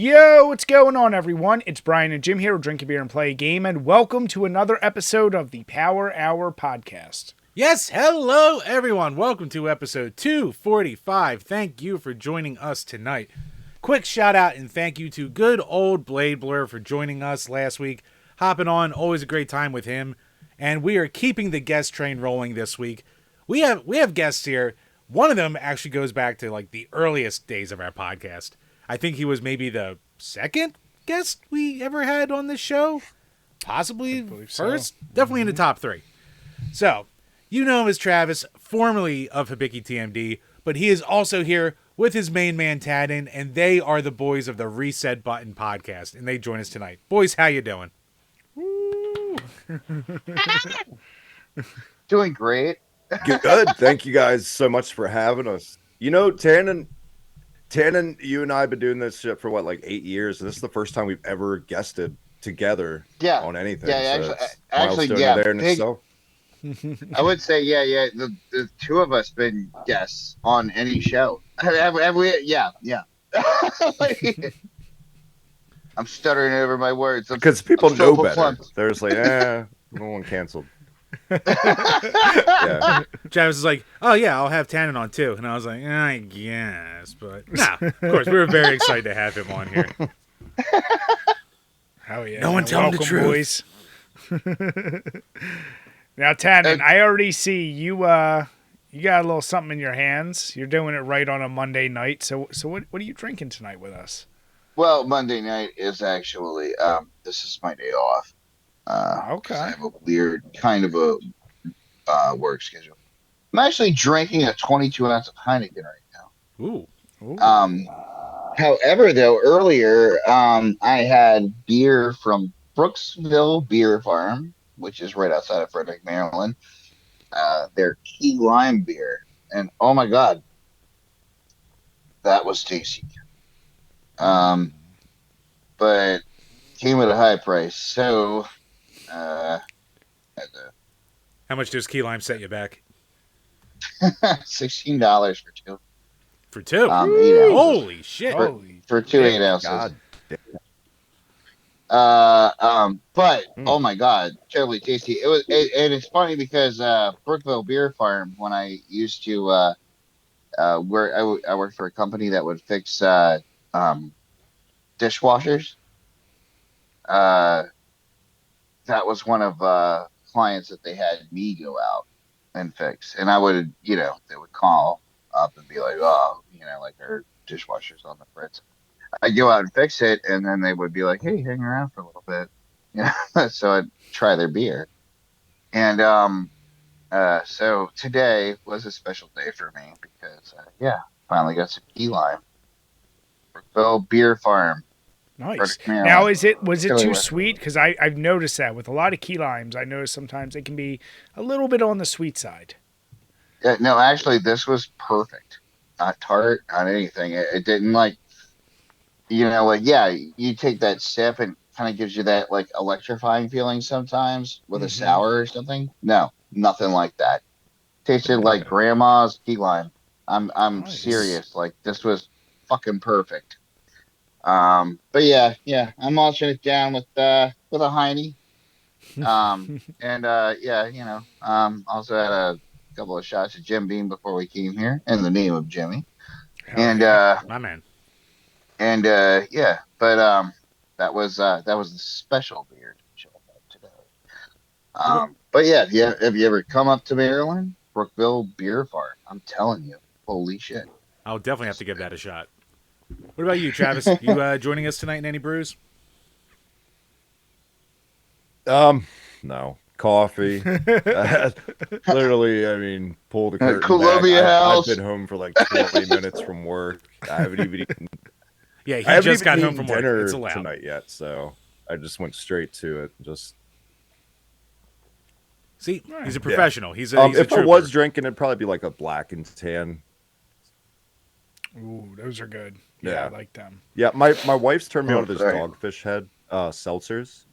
Yo, what's going on, everyone? It's Brian and Jim here with Drink a Beer and Play a Game, and welcome to another episode of the Power Hour podcast. Yes, hello, everyone. Welcome to episode 245. Thank you for joining us tonight. Quick shout out and thank you to good old Blade Blur for joining us last week. Hopping on, always a great time with him. And we are keeping the guest train rolling this week. We have guests here. One of them actually goes back to like the earliest days of our podcast. I think he was maybe the second guest we ever had on this show. Possibly first. So. Definitely in the top three. So, you know him as Travis, formerly of Hibiki TMD, but he is also here with his main man Tannen, and they are the boys of the Reset Button podcast, and they join us tonight. Boys, how you doing? Doing great. Good. Thank you guys so much for having us. You know, Tannen, you and I have been doing this shit for like 8 years, and this is the first time we've ever guested together on anything. Yeah, so actually, there in itself. I would say, the two of us been guests on any show. Have we? Yeah. I'm stuttering over my words because people know better. They're just like, no one canceled. Yeah. Travis is like, oh yeah, I'll have Tannen on too, and I was like, I guess, but no, of course we were very excited to have him on here. Hell yeah! No one tell him the truth, boys. Now, Tannen, I already see you. You got a little something in your hands. You're doing it right on a Monday night. So what are you drinking tonight with us? Well, Monday night is actually this is my day off. Okay. I have a weird kind of a work schedule. I'm actually drinking a 22 ounce of Heineken right now. Ooh. However, though, earlier I had beer from Brooksville Beer Farm, which is right outside of Frederick, Maryland. Their key lime beer, and oh my god, that was tasty. But came at a high price, so. How much does key lime set you back? $16 for two. For two? 8 ounces. Holy shit! For two 8 ounces. God. But oh my god, terribly tasty. It was, and it's funny because Brookville Beer Farm. When I used to I worked for a company that would fix dishwashers. That was one of clients that they had me go out and fix, and I would, they would call up and be like, oh, like our dishwasher's on the fritz. I'd go out and fix it, and then they would be like, hey, hang around for a little bit. So I'd try their beer. And so today was a special day for me because, finally got some key lime. Brookville Beer Farm. Nice. Now, was it too sweet? Because I've noticed that with a lot of key limes, I notice sometimes it can be a little bit on the sweet side. No, actually, this was perfect. Not tart, not anything. It didn't you take that sip and kind of gives you that like electrifying feeling sometimes with a sour or something. No, nothing like that. Tasted like grandma's key lime. I'm nice. Serious. Like this was fucking perfect. But yeah, I'm washing it down with a Heine. Also had a couple of shots of Jim Beam before we came here in the name of Jimmy. My man. And that was the special beer show today. But yeah, have you ever come up to Maryland? Brookville Beer Farm. I'm telling you, holy shit. I'll definitely have to give that a shot. What about you, Travis? You joining us tonight in any brews? No. Coffee. Literally, I mean, pull the curtain Columbia back. House. I've been home for like 20 minutes from work. I haven't even eaten. Yeah, he just got home from dinner work. It's allowed tonight yet, so I just went straight to it. See, he's a professional. He's if I was drinking, it'd probably be like a black and tan. Ooh, those are good. Yeah, I like them. Yeah, my wife's turned me on to this Dogfish Head seltzers.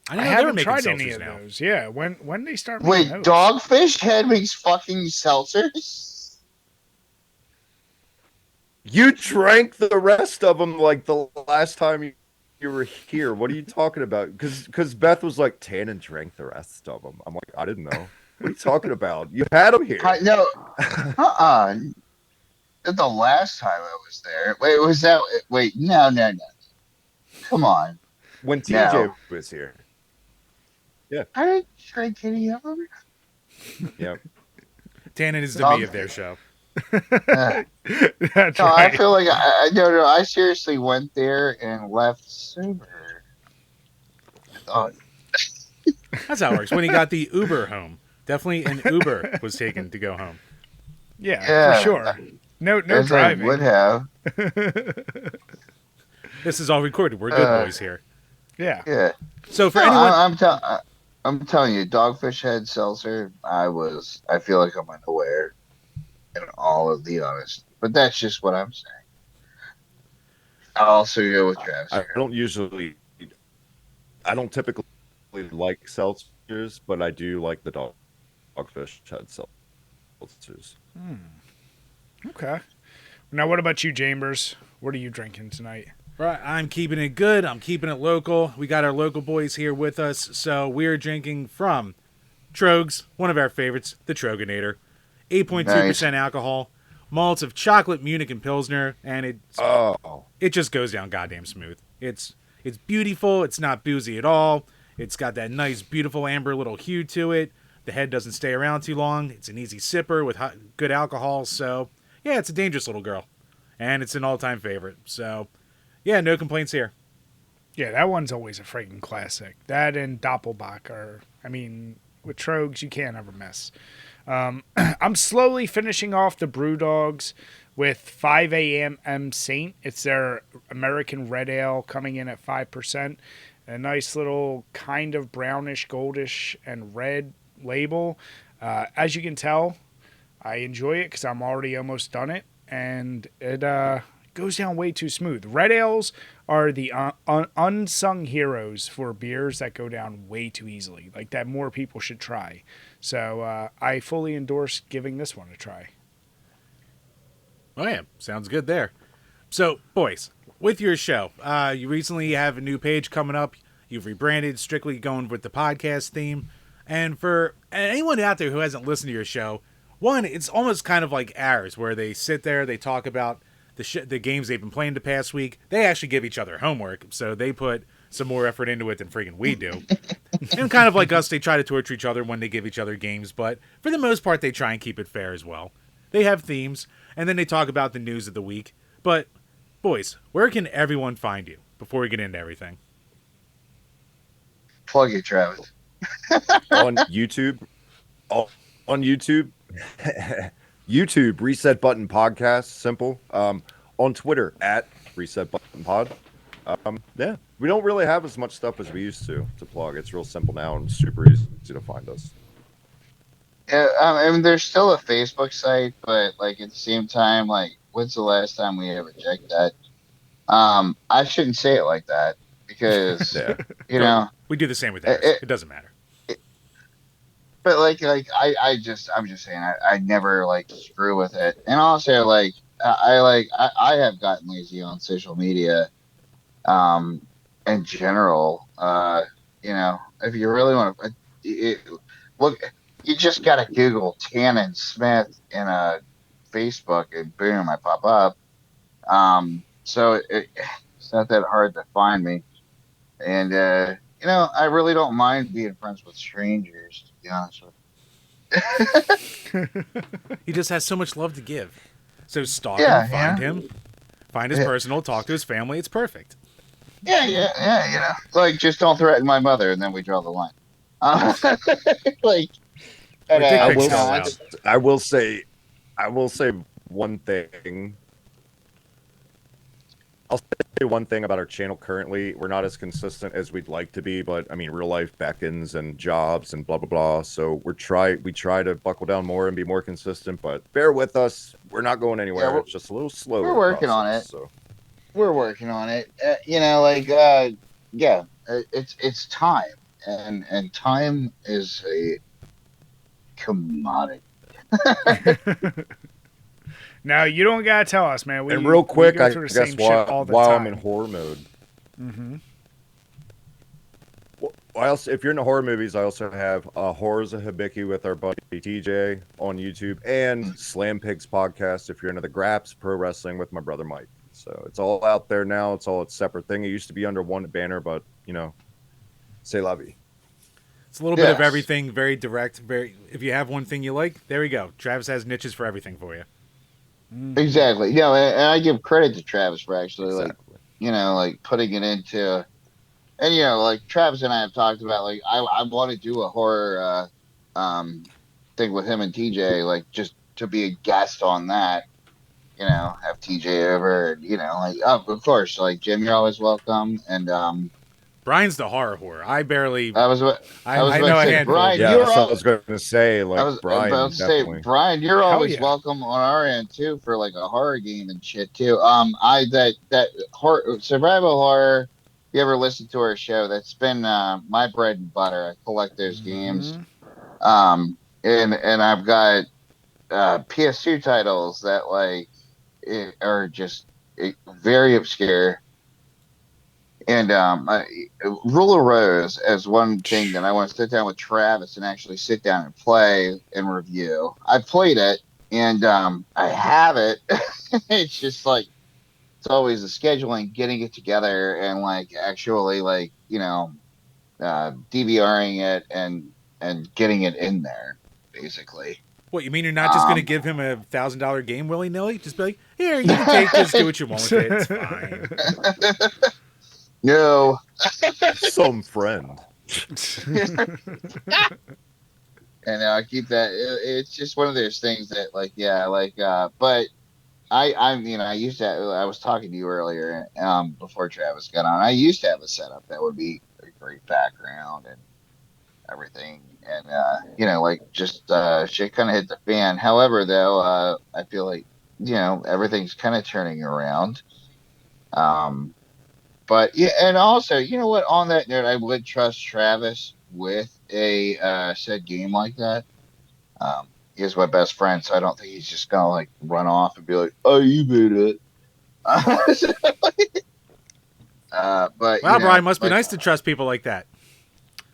I haven't tried any of those. Yeah, when they start making Wait, those? Dogfish Head makes fucking seltzers? You drank the rest of them like the last time you were here. What are you talking about? Because Beth was like, Tannen drank the rest of them. I'm like, I didn't know. What are you talking about? You had them here. No, the last time I was there. Wait, was that? Wait, no. Come on. When TJ No. was here. Yeah. I didn't drink any of them. Yeah. Tannen is the me of their show. That's No, right. I feel like no. I seriously went there and left sober. I thought. That's how it works. When he got the Uber home, definitely an Uber was taken to go home. Yeah, for sure. No driving. I would have. This is all recorded. We're good boys here. Yeah. Yeah. So for anyone, I'm telling you, Dogfish Head Seltzer. I feel like I'm unaware, in all of the honesty. But that's just what I'm saying. I'll also go with Travis. I don't typically like seltzers, but I do like the Dogfish Head seltzers. Okay. Now, what about you, Chambers? What are you drinking tonight? right, I'm keeping it good. I'm keeping it local. We got our local boys here with us, so we're drinking from Trogs, one of our favorites, the Troganator. 8.2% alcohol, malts of chocolate, Munich, and Pilsner, and it just goes down goddamn smooth. It's beautiful. It's not boozy at all. It's got that nice, beautiful amber little hue to it. The head doesn't stay around too long. It's an easy sipper with good alcohol. So, yeah, it's a dangerous little girl. And it's an all-time favorite. So, yeah, no complaints here. Yeah, that one's always a friggin' classic. That and Doppelbock are, I mean, with Trogs, you can't ever miss. I'm slowly finishing off the Brew Dogs with 5 a.m. Saint. It's their American Red Ale coming in at 5%. A nice little kind of brownish, goldish, and red label. As you can tell, I enjoy it because I'm already almost done it. And it goes down way too smooth. Red ales are the unsung heroes for beers that go down way too easily. Like that more people should try. So I fully endorse giving this one a try. Oh, yeah. Sounds good there. So, boys, with your show, you recently have a new page coming up. You've rebranded, strictly going with the podcast theme. And for anyone out there who hasn't listened to your show, one, it's almost kind of like ours, where they sit there, they talk about the games they've been playing the past week. They actually give each other homework, so they put some more effort into it than friggin' we do. And kind of like us, they try to torture each other when they give each other games, but for the most part, they try and keep it fair as well. They have themes, and then they talk about the news of the week. But, boys, where can everyone find you before we get into everything? Plug it, Travis. On YouTube. On YouTube. YouTube, Reset Button Podcast, simple. On Twitter, at Reset Button Pod. Yeah, we don't really have as much stuff as we used to plug. It's real simple now and super easy to find us. Yeah, I mean, there's still a Facebook site, but like at the same time, like, when's the last time we ever checked that? I shouldn't say it like that because you know we do the same with ours. It doesn't matter. But I'm just saying I never like screw with it, and also like I have gotten lazy on social media, in general. You know, if you really want to look, you just gotta Google Tannen Smith in a Facebook, and boom, I pop up. So it's not that hard to find me, and you know, I really don't mind being friends with strangers, to be honest with you. He just has so much love to give. So stalk him, find him, find his personal, talk to his family. It's perfect. Yeah, you know, like, just don't threaten my mother, and then we draw the line. Like, and, I will say one thing. I'll say one thing about our channel currently. We're not as consistent as we'd like to be, but I mean, real life beckons and jobs and blah, blah, blah. So we try to buckle down more and be more consistent, but bear with us. We're not going anywhere. Yeah, it's just a little slow. We're working on it. So. We're working on it. You know, like, yeah, it's time, and time is a commodity. No, you don't gotta tell us, man. And real quick, we go I through the guess same shit all the while time. I'm in horror mode. If you're into horror movies, I also have Horrors of Hibiki with our buddy TJ on YouTube, and Slam Pigs podcast if you're into the Graps Pro Wrestling with my brother Mike. So it's all out there now. It's all a separate thing. It used to be under one banner, but c'est la vie. It's a little bit of everything, very direct. If you have one thing you like, there we go. Travis has niches for everything for you. Exactly. And I give credit to Travis for actually like putting it into. And like Travis and I have talked about, like I want to do a horror thing with him and TJ, like just to be a guest on that. Have TJ over, and like of course, like Jim, you're always welcome. And Brian's the horror. I barely. I was about to say, Brian, yeah, that's what I was going to say. Like I was Brian, about to definitely. say, Brian, you're always welcome on our end too for like a horror game and shit too. That horror, survival horror. If you ever listen to our show, that's been my bread and butter. I collect those games, and I've got PS2 titles that like are just very obscure. And Rule of Rose as one thing that I want to sit down with Travis and actually sit down and play and review. I played it and I have it. It's just like it's always the scheduling, getting it together, and like actually like DVRing it and getting it in there, basically. What, you mean you're not just going to give him a $1,000 game willy nilly? Just be like, here, you can take this, do what you want with it. It's fine. No. Some friend. And I keep that. It's just one of those things that, like, but I used to. I was talking to you earlier, before Travis got on. I used to have a setup that would be a great background and everything, and like just shit kind of hit the fan. However, though, I feel like everything's kind of turning around. But yeah, and also, you know what? On that note, I would trust Travis with a said game like that. He is my best friend, so I don't think he's just gonna like run off and be like, "Oh, you made it." But wow, Brian, must be nice to trust people like that.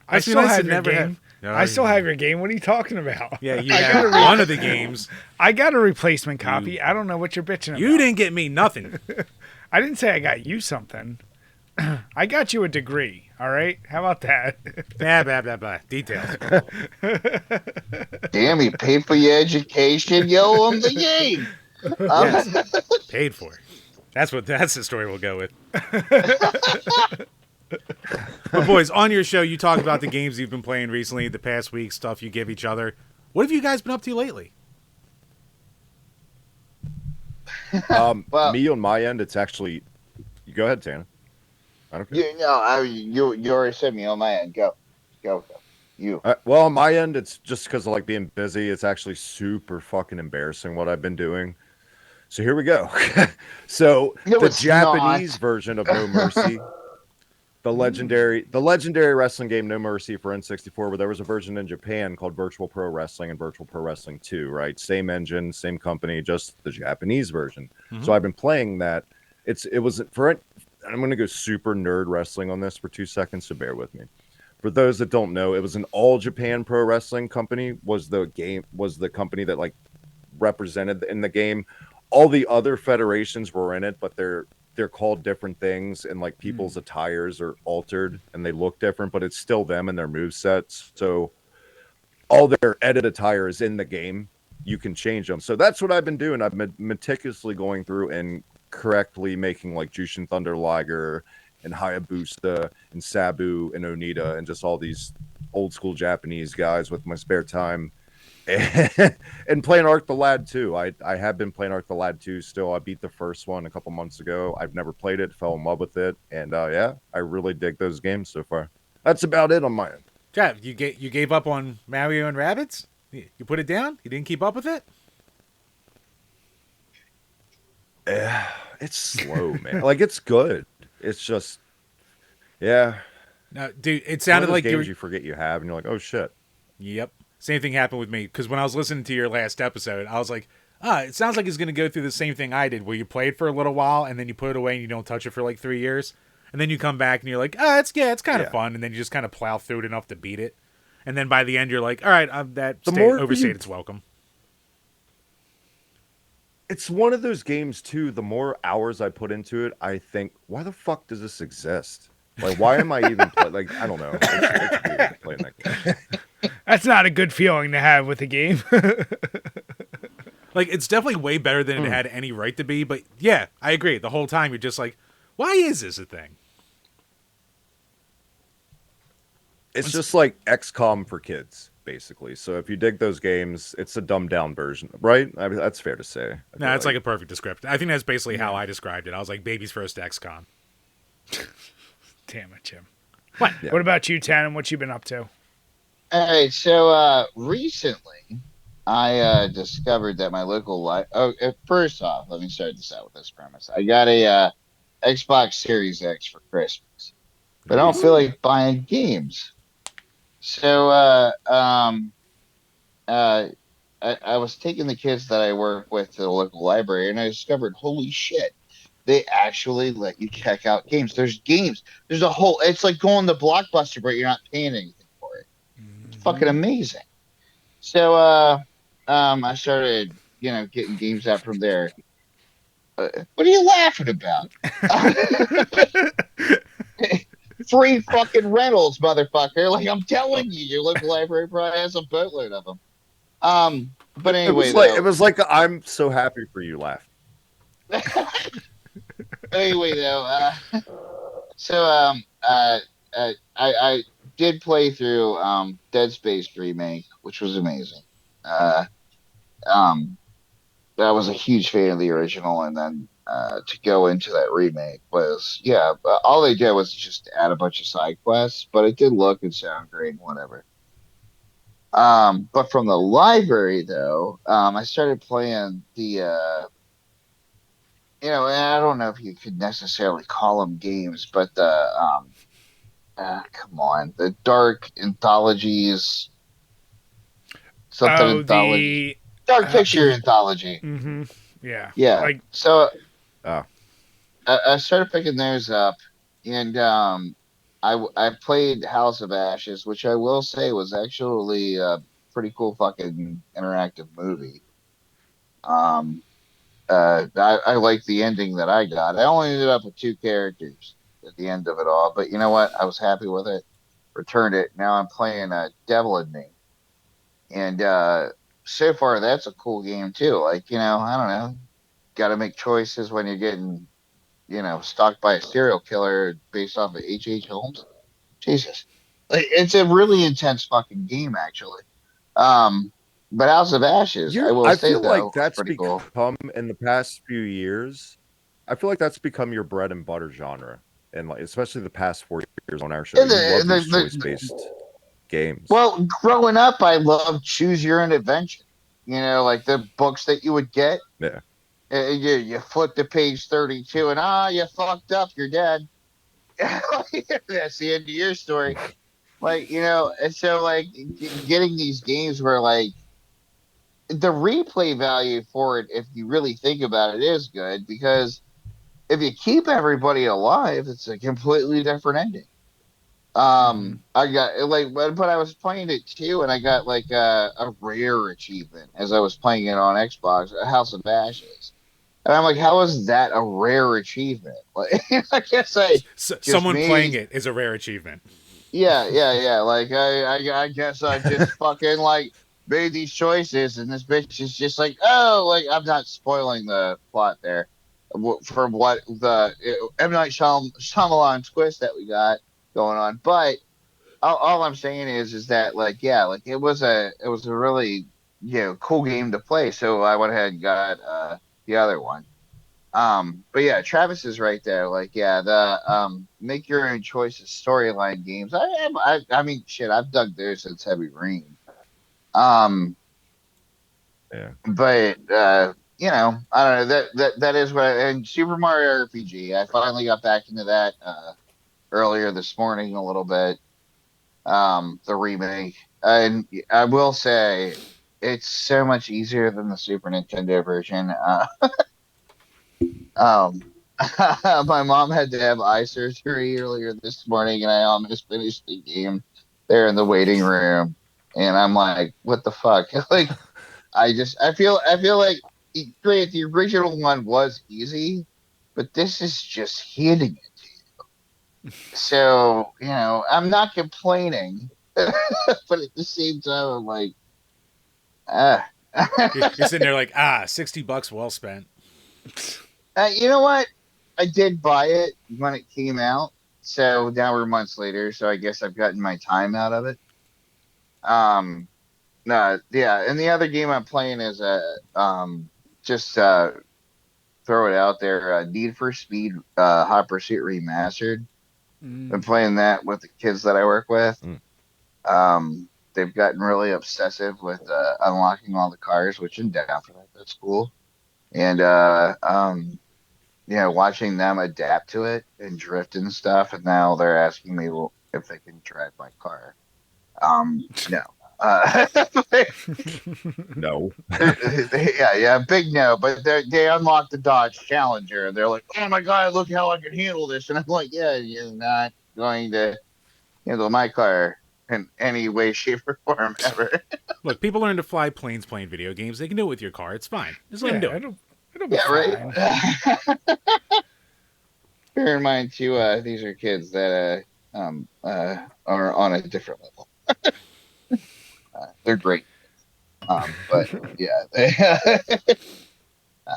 I still have your game. I still have your game. What are you talking about? Yeah, you have one of the games. I got a replacement copy. I don't know what you're bitching about. You didn't get me nothing. I didn't say I got you something. I got you a degree, all right? How about that? Blah. Details. Damn, he paid for your education. Yo, I'm the game. Yes, paid for. That's the story we'll go with. But boys, on your show, you talk about the games you've been playing recently, the past week, stuff you give each other. What have you guys been up to lately? Me on my end, it's actually. You go ahead, Tannen. I don't care. You already said me on my end. Go. You. Well, on my end, it's just because of like being busy. It's actually super fucking embarrassing what I've been doing. So here we go. So the Japanese version of No Mercy, the legendary wrestling game No Mercy for N64, where there was a version in Japan called Virtual Pro Wrestling and Virtual Pro Wrestling 2, right? Same engine, same company, just the Japanese version. Mm-hmm. So I've been playing that. It was for it. I'm going to go super nerd wrestling on this for 2 seconds, so bear with me. For those that don't know, it was an All Japan Pro Wrestling company was the company that like represented in the game. All the other federations were in it, but they're called different things, and like people's attires are altered and they look different, but it's still them and their movesets. So all their edit attire is in the game. You can change them. So that's what I've been doing. I've been meticulously going through and correctly making like Jushin Thunder Liger and Hayabusa and Sabu and Onita and just all these old school Japanese guys with my spare time, and playing Arc the Lad 2. I have been playing Arc the Lad 2 still. I beat the first one a couple months ago. I've never played it, fell in love with it, and yeah, I really dig those games so far. That's about it on my end. Trav, you gave up on Mario and Rabbids? You put it down? You didn't keep up with it? Yeah, it's slow, man. Like, it's good. It's just, yeah. No, dude, it sounded like you forget you have, and you're like, oh shit. Yep. Same thing happened with me, because when I was listening to your last episode, I was like, It sounds like he's going to go through the same thing I did, where you play it for a little while and then you put it away and you don't touch it for like 3 years. And then you come back and you're like, it's kind of fun. And then you just kind of plow through it enough to beat it. And then by the end, you're like, all right, that overstayed its welcome. It's one of those games, too. The more hours I put into it, I think, why the fuck does this exist? Like, why am I even playing? Like, I don't know. It's weird playing that game. That's not a good feeling to have with a game. Like, it's definitely way better than it had any right to be. But yeah, I agree. The whole time, you're just like, why is this a thing? It's just like XCOM for kids, basically. So if you dig those games, it's a dumbed down version, right? I mean, that's fair to say. No, it's like a perfect description. I think that's basically how I described it. I was like, baby's first XCOM. Damn it, Jim. What? Yeah. What about you, Tannen? What you been up to? All right, so recently I discovered that my local first off, let me start this out with this premise. I got a Xbox Series X for Christmas, but I don't feel like buying games. So I was taking the kids that I work with to the local library, and I discovered, holy shit, they actually let you check out games. There's games. There's a whole. It's like going to Blockbuster, but you're not paying anything for it. It's fucking amazing. So I started, getting games out from there. What are you laughing about? Free fucking rentals, motherfucker. Like, I'm telling you, your local library probably has a boatload of them. But anyway, it was like I'm so happy for you laugh. Anyway, though, I did play through Dead Space remake, which was amazing. I was a huge fan of the original, and then to go into that remake was, all they did was just add a bunch of side quests, but it did look and sound great, whatever. But from the library, though, I started playing the, and I don't know if you could necessarily call them games, but the, come on, the dark anthologies, anthology. Dark Picture Anthology. Mm-hmm. Yeah. Yeah. So I started picking those up, and I played House of Ashes, which I will say was actually a pretty cool fucking interactive movie. I liked the ending that I got. I only ended up with 2 characters at the end of it all, but you know what? I was happy with it. Returned it. Now I'm playing Devil in Me, and so far that's a cool game too. Like, I don't know, got to make choices when you're getting, stalked by a serial killer based off of H.H. Holmes. Jesus, like, it's a really intense fucking game, actually. But House of Ashes, I feel like that's become cool. In the past few years. I feel like that's become your bread and butter genre, and like especially the past 4 years on our show. You love these choice-based games. Well, growing up, I loved Choose Your Own Adventure. Like the books that you would get. Yeah. You flip to page 32, and you fucked up. You're dead. That's the end of your story. Like, and so like getting these games where like the replay value for it, if you really think about it, is good, because if you keep everybody alive, it's a completely different ending. I got but I was playing it too, and I got like a rare achievement as I was playing it on Xbox, House of Ashes. And I'm like, how is that a rare achievement? Like, I guess someone playing it is a rare achievement. Yeah. Like, I guess I just fucking like made these choices, and this bitch is just like, oh, like, I'm not spoiling the plot there from what the M. Night Shyamalan twist that we got going on. But all I'm saying is that like, like it was a really cool game to play. So I went ahead and got the other one. But yeah, Travis is right there. Like, the make your own choices storyline games. I mean, shit, I've dug those since Heavy Rain. Yeah. But I don't know, that is what and Super Mario RPG. I finally got back into that earlier this morning a little bit. The remake, and I will say it's so much easier than the Super Nintendo version. Um, my mom had to have eye surgery earlier this morning, and I almost finished the game there in the waiting room. And I'm like, what the fuck? Like, I feel like, great, the original one was easy, but this is just hitting it to you. So, I'm not complaining, but at the same time, I'm like, ah. You're sitting there like, $60 well spent. You know what? I did buy it when it came out, so now we're months later. So I guess I've gotten my time out of it. No, yeah, and the other game I'm playing is just throw it out there. Need for Speed Hot Pursuit Remastered. Been playing that with the kids that I work with. They've gotten really obsessive with unlocking all the cars, which I'm down for that. That's cool. And watching them adapt to it and drift and stuff, and now they're asking me if they can drive my car. No. No. Yeah, big no. But they unlocked the Dodge Challenger, and they're like, "Oh my god, look how I can handle this!" And I'm like, "Yeah, you're not going to handle my car in any way, shape, or form ever." Look, people learn to fly planes playing video games. They can do it with your car. It's fine. Just let them do it. It'll be fine. Right. Bear in mind too, these are kids that are on a different level. They're great. But yeah.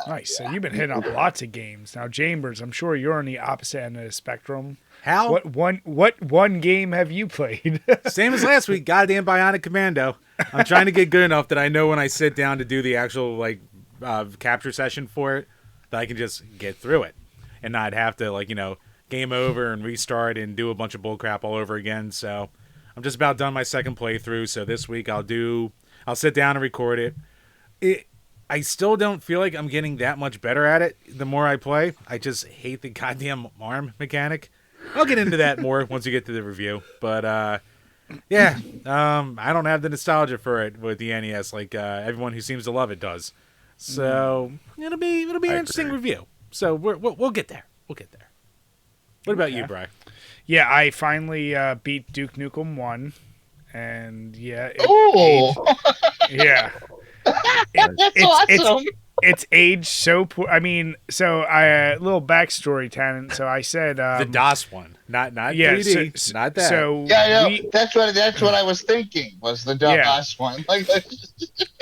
Nice. So you've been hitting up lots of games. Now, Chambers, I'm sure you're on the opposite end of the spectrum. How? What one game have you played? Same as last week, goddamn Bionic Commando. I'm trying to get good enough that I know when I sit down to do the actual capture session for it, that I can just get through it and not have to game over and restart and do a bunch of bullcrap all over again. So I'm just about done my second playthrough. So this week I'll sit down and record it. I still don't feel like I'm getting that much better at it the more I play. I just hate the goddamn arm mechanic. I'll get into that more once we get to the review. But I don't have the nostalgia for it with the NES like everyone who seems to love it does. So it'll be an interesting review. So we'll get there. We'll get there. What about you, Bri? Yeah, I finally beat Duke Nukem 1, and yeah, That's awesome. It's aged so poor. I mean, so a little backstory, Tannen. So I said the DOS one, not 3D, not that. So that's what I was thinking was the DOS one.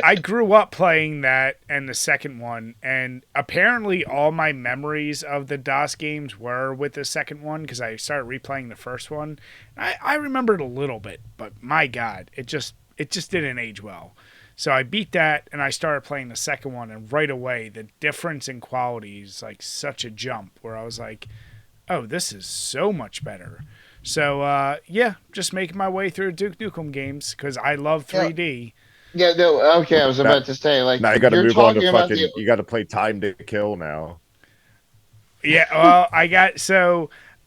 I grew up playing that and the second one, and apparently all my memories of the DOS games were with the second one because I started replaying the first one. I remembered a little bit, but my God, it just didn't age well. So I beat that, and I started playing the second one, and right away, the difference in quality is like such a jump where I was like, oh, this is so much better. So, just making my way through Duke Nukem games because I love 3D. Yeah, no, okay, I was about to say, now you got to move on to fucking, you got to play Time to Kill now. Yeah, well,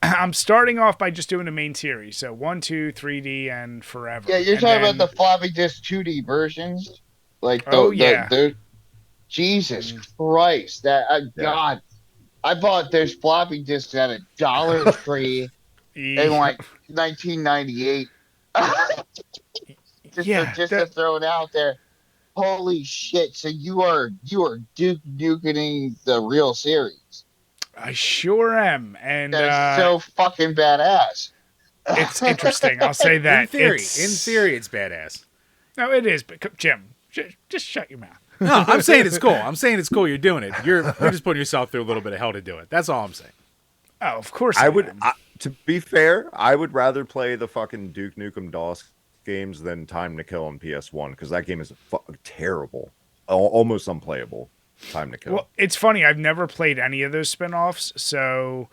I'm starting off by just doing the main series. So 1, 2, 3D, and forever. Yeah, you're talking about the floppy disk 2D versions? Jesus Christ. God. I bought those floppy disks at a Dollar Tree in 1998. just to throw it out there. Holy shit. So you are Duke Nukem the real series. I sure am, and that's so fucking badass. It's interesting. I'll say that. In theory, it's badass. No, it is. But Jim, just shut your mouth. No, I'm saying it's cool. It's cool. You're doing it. You're just putting yourself through a little bit of hell to do it. That's all I'm saying. Oh, of course. I would. To be fair, I would rather play the fucking Duke Nukem DOS games than Time to Kill on PS1 because that game is terrible, almost unplayable. Time to Kill. Well, it's funny. I've never played any of those spinoffs. So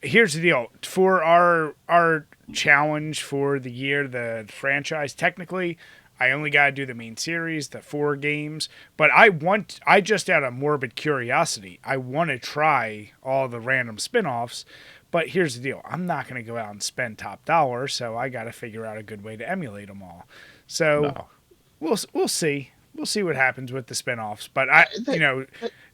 here's the deal. For our challenge for the year, the franchise, technically, I only got to do the main series, the 4 games. But I just out of morbid curiosity, I want to try all the random spinoffs. But here's the deal. I'm not going to go out and spend top dollar, so I got to figure out a good way to emulate them all. So we'll see. we'll see what happens with the spinoffs. But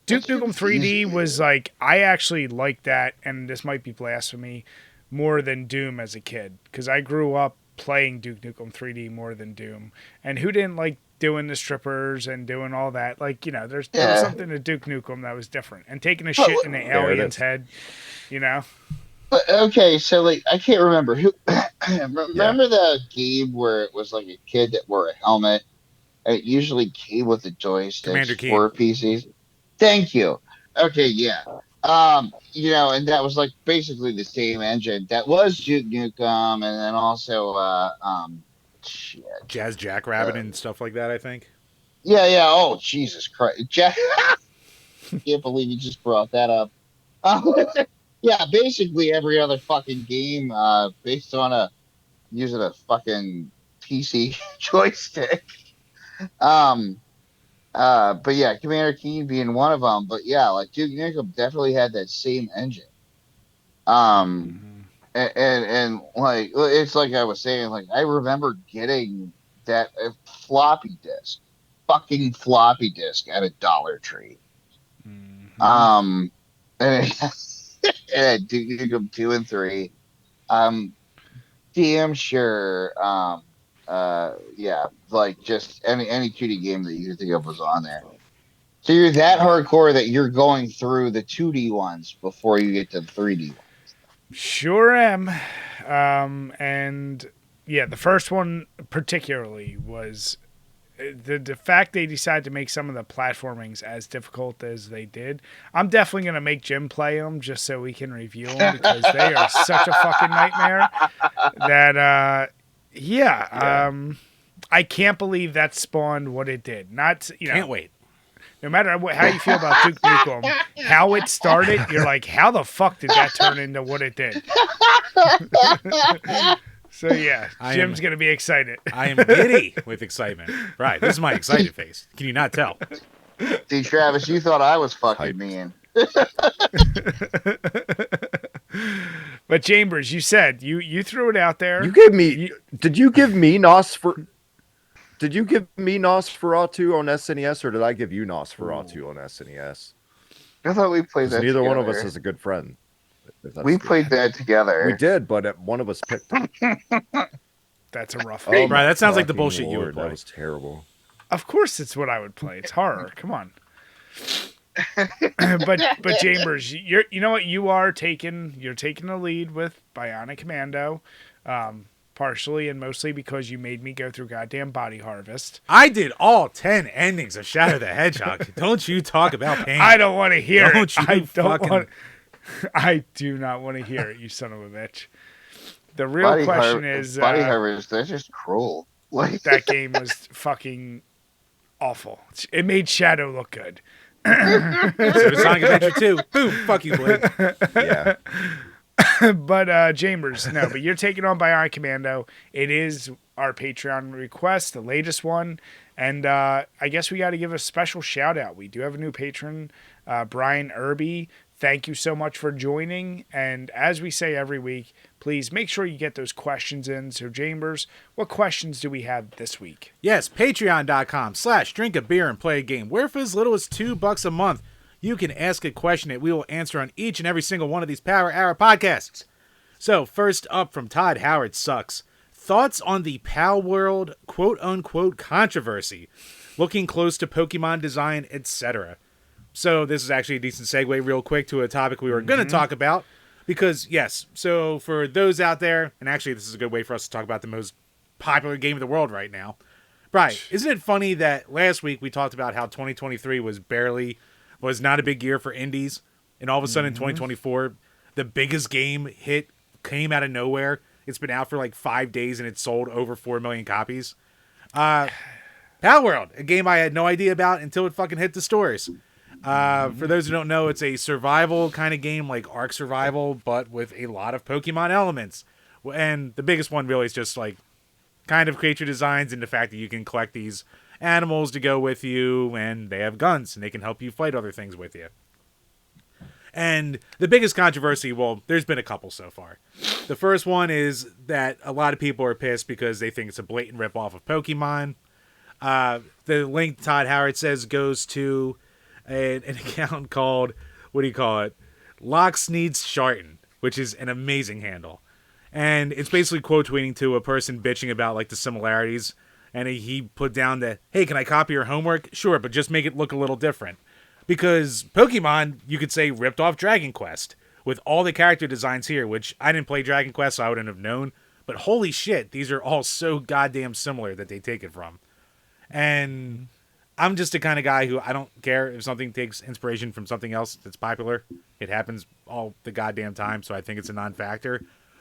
Duke Nukem 3D was like, I actually liked that, and this might be blasphemy, more than Doom as a kid, because I grew up playing Duke Nukem 3D more than Doom. And who didn't like doing the strippers and doing all that? Like, there was something to Duke Nukem that was different. And taking a shit in the alien's head, But, okay, so like I can't remember who. Remember the game where it was like a kid that wore a helmet, and it usually came with a joystick for PCs. Thank you. Okay, yeah. And that was like basically the same engine that was Duke Nukem, and then also Jazz Jackrabbit and stuff like that. I think. Yeah. Oh, Jesus Christ, Jack! I can't believe you just brought that up. Yeah, basically every other fucking game based on using a fucking PC joystick. But yeah, Commander Keen being one of them. But yeah, like Duke Nukem definitely had that same engine. And like it's like I was saying, like I remember getting that fucking floppy disk at a Dollar Tree. And and Duke Nukem 2 and 3. Damn sure. Like just any 2D game that you could think of was on there. So you're that hardcore that you're going through the 2D ones before you get to the 3D ones. Sure am. And yeah, the first one particularly was the fact they decided to make some of the platformings as difficult as they did. I'm definitely going to make Jim play them just so we can review them, because they are such a fucking nightmare that, I can't believe that spawned what it did. Can't wait. No matter how you feel about Duke Nukem, how it started, you're like, how the fuck did that turn into what it did? So yeah, Jim's going to be excited. I am giddy with excitement. Right, this is my excited face. Can you not tell? See, Travis, you thought I was fucking mean. But Chambers, you said you threw it out there. You gave me. Did you give me Nosferatu on SNES, or did I give you Nosferatu on SNES? I thought we played that. Neither together. one of us is a good friend. We played that together. We did, but one of us picked it. That's a rough one. Right, that sounds like the bullshit you would play. That was terrible. Of course it's what I would play. It's horror. Come on. but Chambers, you know what? You're taking the lead with Bionic Commando, partially and mostly because you made me go through goddamn Body Harvest. I did all 10 endings of Shadow the Hedgehog. Don't you talk about pain. I don't want to hear it. I do not want to hear it, you son of a bitch. The real question is... Body Harvest, that's just cruel. That game was fucking awful. It made Shadow look good. So did Sonic Adventure 2. Boom, fuck you, Blade. Yeah. But Chambers, no, but you're taking on Bionic Commando. It is our Patreon request, the latest one. And I guess we got to give a special shout out. We do have a new patron, Brian Irby. Thank you so much for joining. And as we say every week, please make sure you get those questions in. So, Chambers, what questions do we have this week? Yes, patreon.com/DrinkABeerandPlayAGame, where for as little as $2 a month, you can ask a question that we will answer on each and every single one of these Power Hour podcasts. So, first up from Todd Howard Sucks. Thoughts on the Palworld quote-unquote controversy, looking close to Pokemon design, etc. So this is actually a decent segue real quick to a topic we were going to talk about. Because, yes, so for those out there, and actually this is a good way for us to talk about the most popular game in the world right now. Right, isn't it funny that last week we talked about how 2023 was not a big year for indies, and all of a sudden in 2024, the biggest game came out of nowhere. It's been out for like 5 days and it's sold over 4 million copies. Palworld, a game I had no idea about until it fucking hit the stores. For those who don't know, it's a survival kind of game like Ark Survival, but with a lot of Pokemon elements. And the biggest one really is just like kind of creature designs and the fact that you can collect these animals to go with you, and they have guns and they can help you fight other things with you. And the biggest controversy, well, there's been a couple so far. The first one is that a lot of people are pissed because they think it's a blatant ripoff of Pokemon. The link Todd Howard says goes to an account called, what do you call it? Locks Needs Shartin, which is an amazing handle. And it's basically quote tweeting to a person bitching about like the similarities. And he put down that, hey, can I copy your homework? Sure, but just make it look a little different. Because Pokemon, you could say, ripped off Dragon Quest with all the character designs here, which I didn't play Dragon Quest, so I wouldn't have known. But holy shit, these are all so goddamn similar that they take it from. And I'm just the kind of guy who I don't care if something takes inspiration from something else that's popular. It happens all the goddamn time, so I think it's a non-factor.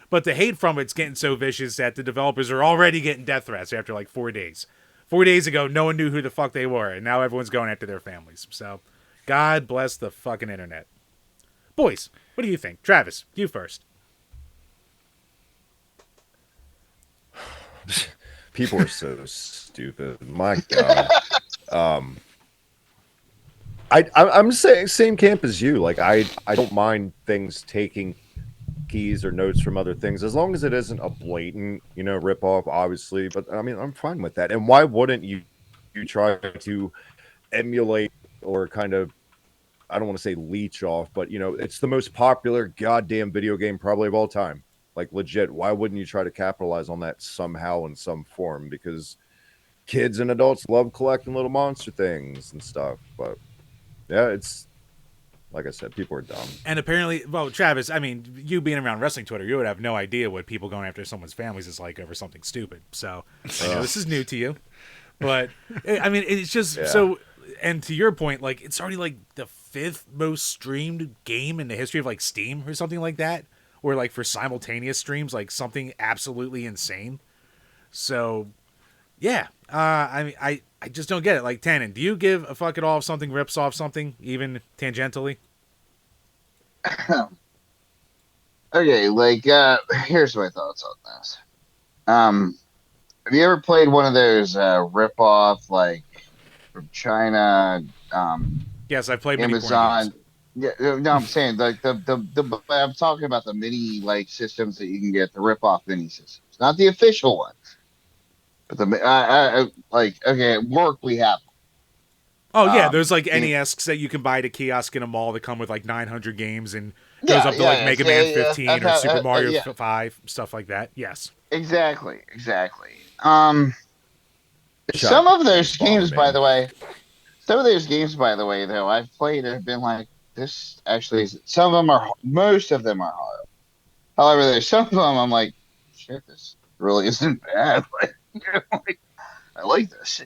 But the hate from it's getting so vicious that the developers are already getting death threats after like 4 days. 4 days ago, no one knew who the fuck they were, and now everyone's going after their families. So, God bless the fucking internet. Boys, what do you think? Travis, you first. People are so stupid. My God. I'm saying same camp as you. Like I don't mind things taking keys or notes from other things as long as it isn't a blatant, rip off, obviously. But I mean, I'm fine with that. And why wouldn't you try to emulate or kind of, I don't want to say leech off, but it's the most popular goddamn video game probably of all time. Like legit, why wouldn't you try to capitalize on that somehow in some form? Because kids and adults love collecting little monster things and stuff. But yeah, it's like I said, people are dumb. And apparently, well, Travis, I mean, you being around wrestling Twitter, you would have no idea what people going after someone's families is like over something stupid. So I know this is new to you, but I mean, it's just so. And to your point, like it's already like the 5th most streamed game in the history of like Steam or something like that, or like for simultaneous streams, like something absolutely insane. So yeah, I mean, I just don't get it. Like, Tannen, do you give a fuck at all if something rips off something, even tangentially? Okay, like, here's my thoughts on this. Have you ever played one of those rip-off, like, from China, Yes, I've played many Amazon? Yeah, no, I'm saying like the I'm talking about the mini like systems that you can get, the rip-off mini systems, not the official ones. But like, okay, at work we have. Oh yeah, there's like NESs that you can buy at a kiosk in a mall that come with like 900 games and goes up to like Mega Man 15 or Super Mario 5, stuff like that. Yes, exactly. Some of those games, by the way, though, I've played have been like this. Actually, most of them are horrible. However, there's some of them I'm like, shit, this really isn't bad. Like, I like this.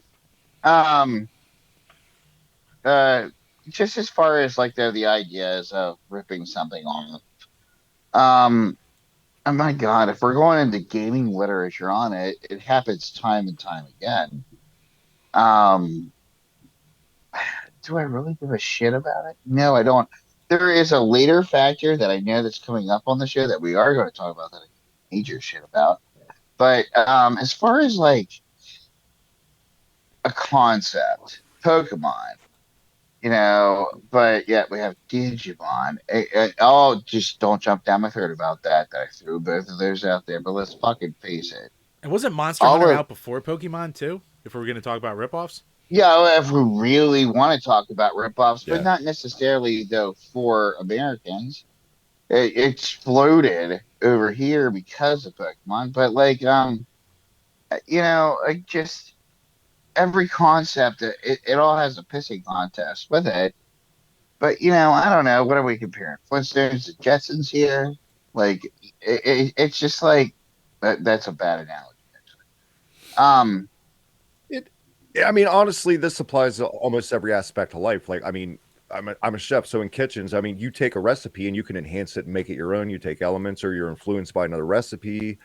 Just as far as like the ideas of ripping something off. Oh my God, if we're going into gaming literature on it, it happens time and time again. Do I really give a shit about it? No, I don't. There is a later factor that I know that's coming up on the show that we are going to talk about that I major shit about. But as far as like a concept, Pokemon, but yet we have Digimon. Just don't jump down my throat about that I threw both of those out there, but let's fucking face it. And wasn't Monster Hunter out before Pokemon too? If we're going to talk about ripoffs? Yeah, if we really want to talk about ripoffs, but not necessarily though for Americans. It exploded over here because of Pokemon, but like like just every concept, it all has a pissing contest with it. But I don't know. What are we comparing? Flintstones to Jetsons here? Like it's just like that's a bad analogy. Actually. I mean, honestly, this applies to almost every aspect of life. Like, I mean, I'm a chef, so in kitchens, I mean, you take a recipe and you can enhance it and make it your own. You take elements, or you're influenced by another recipe.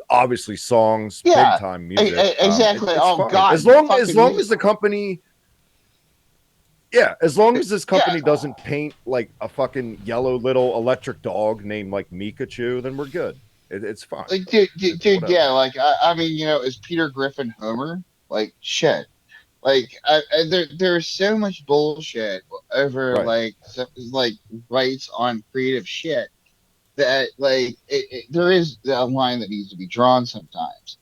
Obviously, songs, big time music. Exactly. God! As long as the company, as long as this company doesn't paint like a fucking yellow little electric dog named like Mikachu, then we're good. It's fine. Like, dude, yeah. Like, I mean, is Peter Griffin Homer? Like, shit. Like, there's so much bullshit over like rights on creative shit that like there is a line that needs to be drawn sometimes.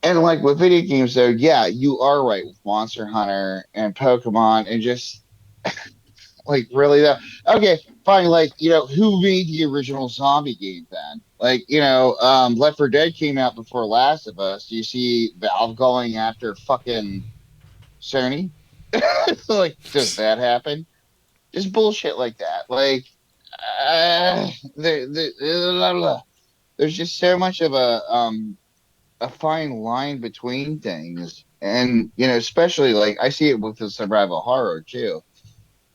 And like with video games, though, yeah, you are right with Monster Hunter and Pokemon, and just like really though. Okay, fine. Like who made the original zombie game then? Like Left 4 Dead came out before Last of Us. Do you see Valve going after fucking Sony? Like, does that happen? Just bullshit like that. Like, there's just so much of a fine line between things, and especially like I see it with the survival horror too.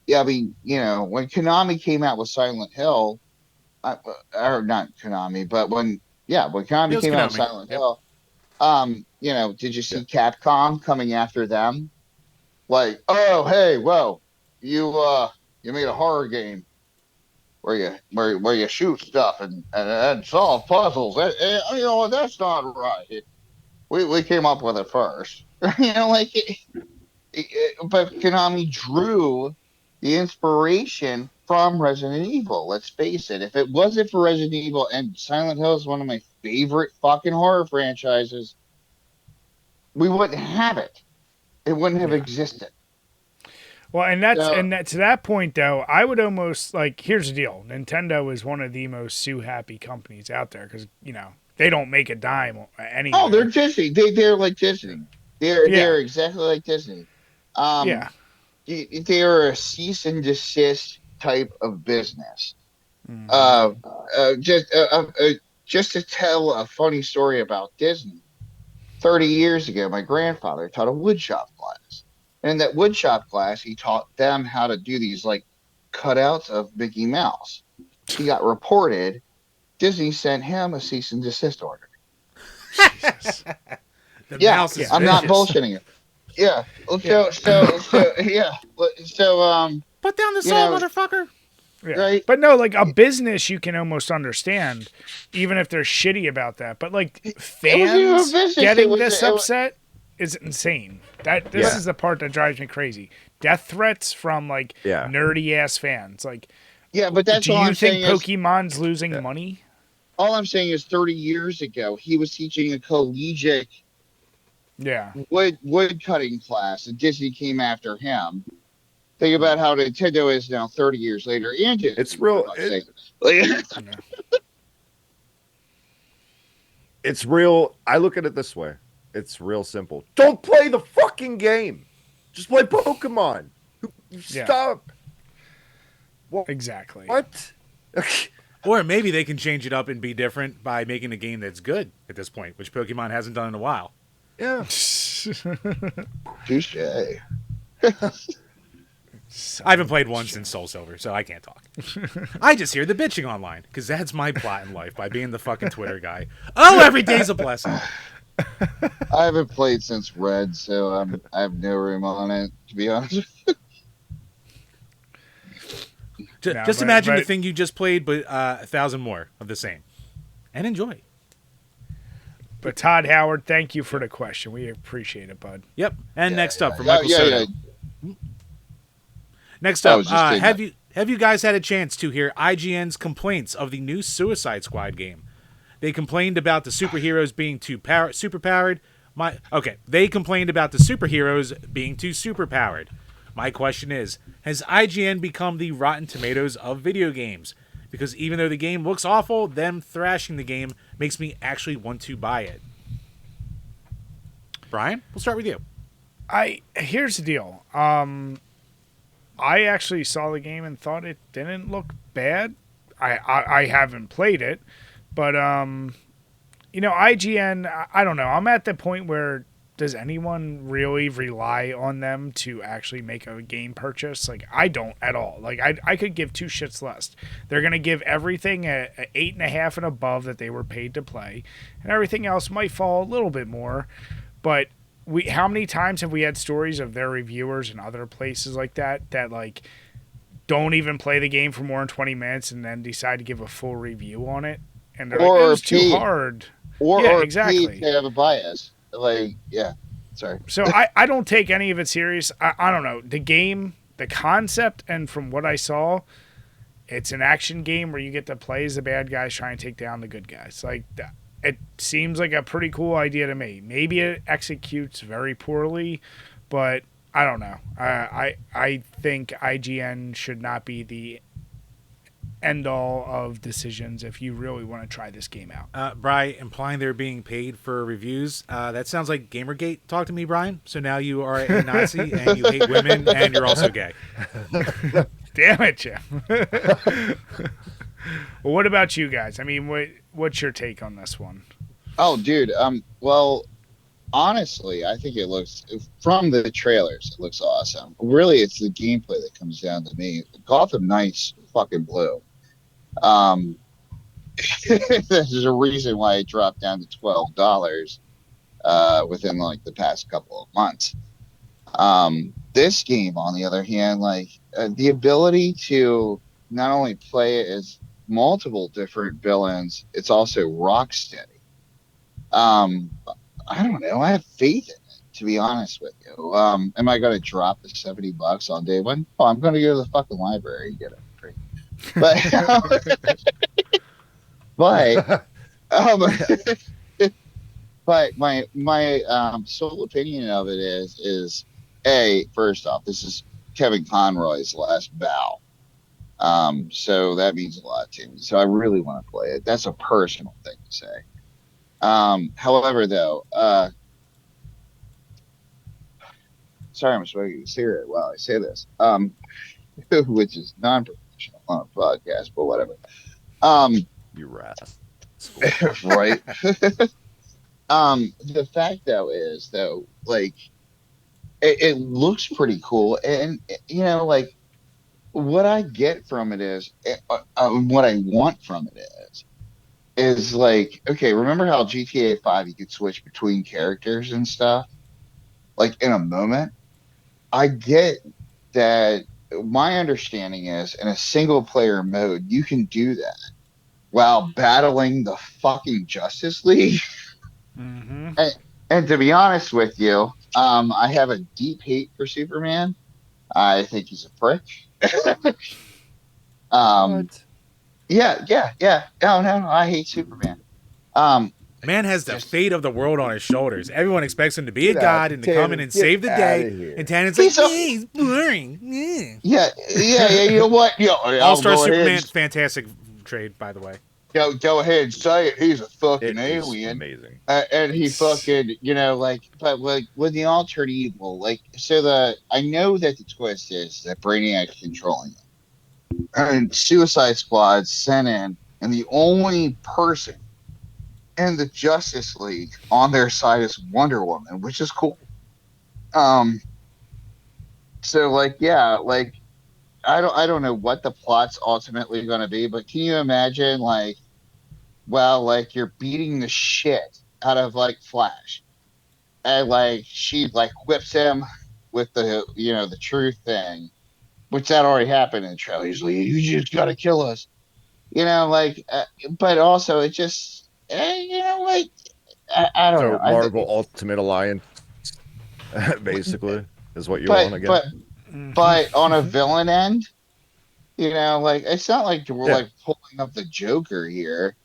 Yeah, I mean, when Konami came out with Silent Hill, or not Konami, but when It Konami was came out with Konami. Silent Yep. Hill, did you see Capcom coming after them? Like, oh, hey, whoa, you made a horror game where you shoot stuff and solve puzzles. That's not right. We came up with it first. But Konami drew the inspiration from Resident Evil. Let's face it. If it wasn't for Resident Evil, and Silent Hill is one of my favorite fucking horror franchises, we wouldn't have it. It wouldn't have existed. Well, to that point though, I would almost like, here's the deal: Nintendo is one of the most sue happy companies out there because they don't make a dime anywhere. Oh, they're Disney. They're like Disney. They're exactly like Disney. They're a cease and desist type of business. Mm-hmm. Just to tell a funny story about Disney. 30 years ago, my grandfather taught a woodshop class. And in that woodshop class, he taught them how to do these like cutouts of Mickey Mouse. He got reported. Disney sent him a cease and desist order. Mouse is I'm not bullshitting you. Yeah. So put down the saw, motherfucker. Yeah. Right. But no, like a business you can almost understand, even if they're shitty about that. But like fans getting this upset is insane. This is the part that drives me crazy. Death threats from like nerdy ass fans. Like, but that's all I'm saying. Do you think Pokemon's losing money? All I'm saying is 30 years ago, he was teaching a collegiate wood cutting class, and Disney came after him. Think about how Nintendo is now 30 years later. And it's real. It's real. I look at it this way. It's real simple. Don't play the fucking game. Just play Pokemon. Stop. Well, exactly. What? Or maybe they can change it up and be different by making a game that's good at this point, which Pokemon hasn't done in a while. Yeah. Touche. I haven't played one since Soul Silver, so I can't talk. I just hear the bitching online, because that's my plot in life, by being the fucking Twitter guy. Oh, every day's a blessing. I haven't played since Red, so I have no room on it, to be honest. Just imagine the thing you just played, but 1,000 more of the same. And enjoy. But Todd Howard, thank you for the question. We appreciate it, bud. Yep. And next up, from Michael Soto. Next up, have you guys had a chance to hear IGN's complaints of the new Suicide Squad game? They complained about the superheroes being too superpowered. They complained about the superheroes being too superpowered. My question is, has IGN become the Rotten Tomatoes of video games? Because even though the game looks awful, them thrashing the game makes me actually want to buy it. Brian, we'll start with you. Here's the deal. I actually saw the game and thought it didn't look bad. I haven't played it, but IGN, I don't know. I'm at the point where, does anyone really rely on them to actually make a game purchase? Like, I don't at all. Like, I could give two shits less. They're going to give everything a 8.5 and above that they were paid to play, and everything else might fall a little bit more. But how many times have we had stories of their reviewers and other places like that like don't even play the game for more than 20 minutes and then decide to give a full review on it? And they're like, it was too hard. Or exactly. They have a bias. Sorry. So I don't take any of it serious. I don't know. The game, the concept, and from what I saw, it's an action game where you get to play as the bad guys trying to take down the good guys. Like, it seems like a pretty cool idea to me. Maybe it executes very poorly, but I don't know. I think IGN should not be the end all of decisions if you really want to try this game out. Brian, implying they're being paid for reviews. That sounds like Gamergate. Talk to me, Brian. So now you are a Nazi and you hate women and you're also gay. Damn it, Jim. Well, what about you guys? I mean, what's your take on this one? Oh, dude. Well, honestly, I think it looks, from the trailers, it looks awesome. Really, it's the gameplay that comes down to me. Gotham Knights fucking blew. There's a reason why it dropped down to $12 within like the past couple of months. This game, on the other hand, like the ability to not only play it as multiple different villains, it's also rock steady. I don't know. I have faith in it, to be honest with you. Am I going to drop the $70 on day one? Oh, I'm going to go to the fucking library and get it free. But my sole opinion of it is first off, this is Kevin Conroy's last bow. So that means a lot to me. So I really want to play it. That's a personal thing to say. However, though, sorry, I'm smoking a cigarette while I say this, which is non-professional on a podcast, but whatever. You rat. Right. The fact, though, is, though, like, it looks pretty cool. And, you know, like, what I get from it is, what I want from it is like, okay, remember how GTA 5 you could switch between characters and stuff, like in a moment? I get that. My understanding is in a single player mode, you can do that while battling the fucking Justice League. Mm-hmm. And to be honest with you, I have a deep hate for Superman. I think he's a prick. What? Yeah. No, I hate Superman. Man has the fate of the world on his shoulders. Everyone expects him to be a god and to come in and save the day. And Tannen's like, he's boring. Yeah. You know what? All-Star Superman, fantastic trade, by the way. Go ahead and say it. He's a fucking alien. Amazing. And he fucking, but like with the altered evil, like, I know that the twist is that Brainiac's controlling them. And Suicide Squad sent in, and the only person in the Justice League on their side is Wonder Woman, which is cool. So like, yeah, like, I don't know what the plot's ultimately going to be, but can you imagine, like, well, like, you're beating the shit out of, like, Flash, and like she like whips him with the truth thing, which that already happened in the trailer. He's like, you just got to kill us, but also it just, like, I don't know. Marvel Ultimate Alliance, basically, is what you want again. But on a villain end, like, it's not like we're like pulling up the Joker here.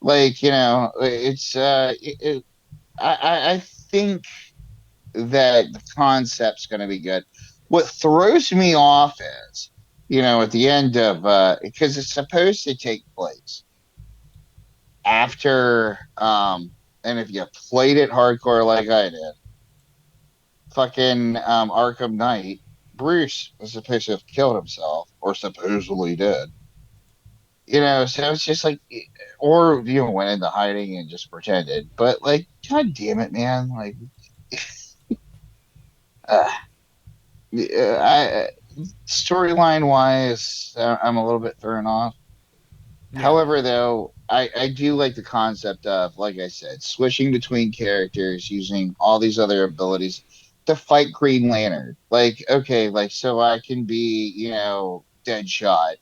Like, it's I think that the concept's going to be good. What throws me off is, at the end of, because it's supposed to take place after, and if you played it hardcore like I did, fucking Arkham Knight, Bruce was supposed to have killed himself, or supposedly did. So it's just like, or went into hiding and just pretended. But like, god damn it, man! Like, storyline wise, I'm a little bit thrown off. Yeah. However, though, I do like the concept of, like I said, switching between characters, using all these other abilities to fight Green Lantern. Like, okay, like, so I can be, Deadshot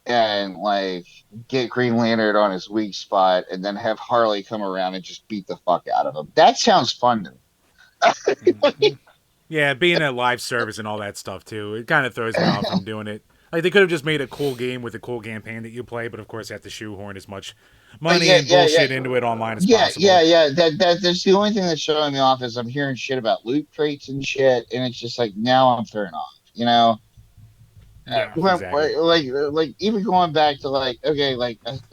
and like get Green Lantern on his weak spot, and then have Harley come around and just beat the fuck out of him. That sounds fun to me. Yeah, being a live service and all that stuff too, it kind of throws me off from doing it. Like, they could have just made a cool game with a cool campaign that you play, but of course they have to shoehorn as much money and bullshit into it online as possible. Yeah. That's the only thing that's showing me off is I'm hearing shit about loot crates and shit, and it's just like now I'm throwing off. Yeah, exactly. Like even going back to like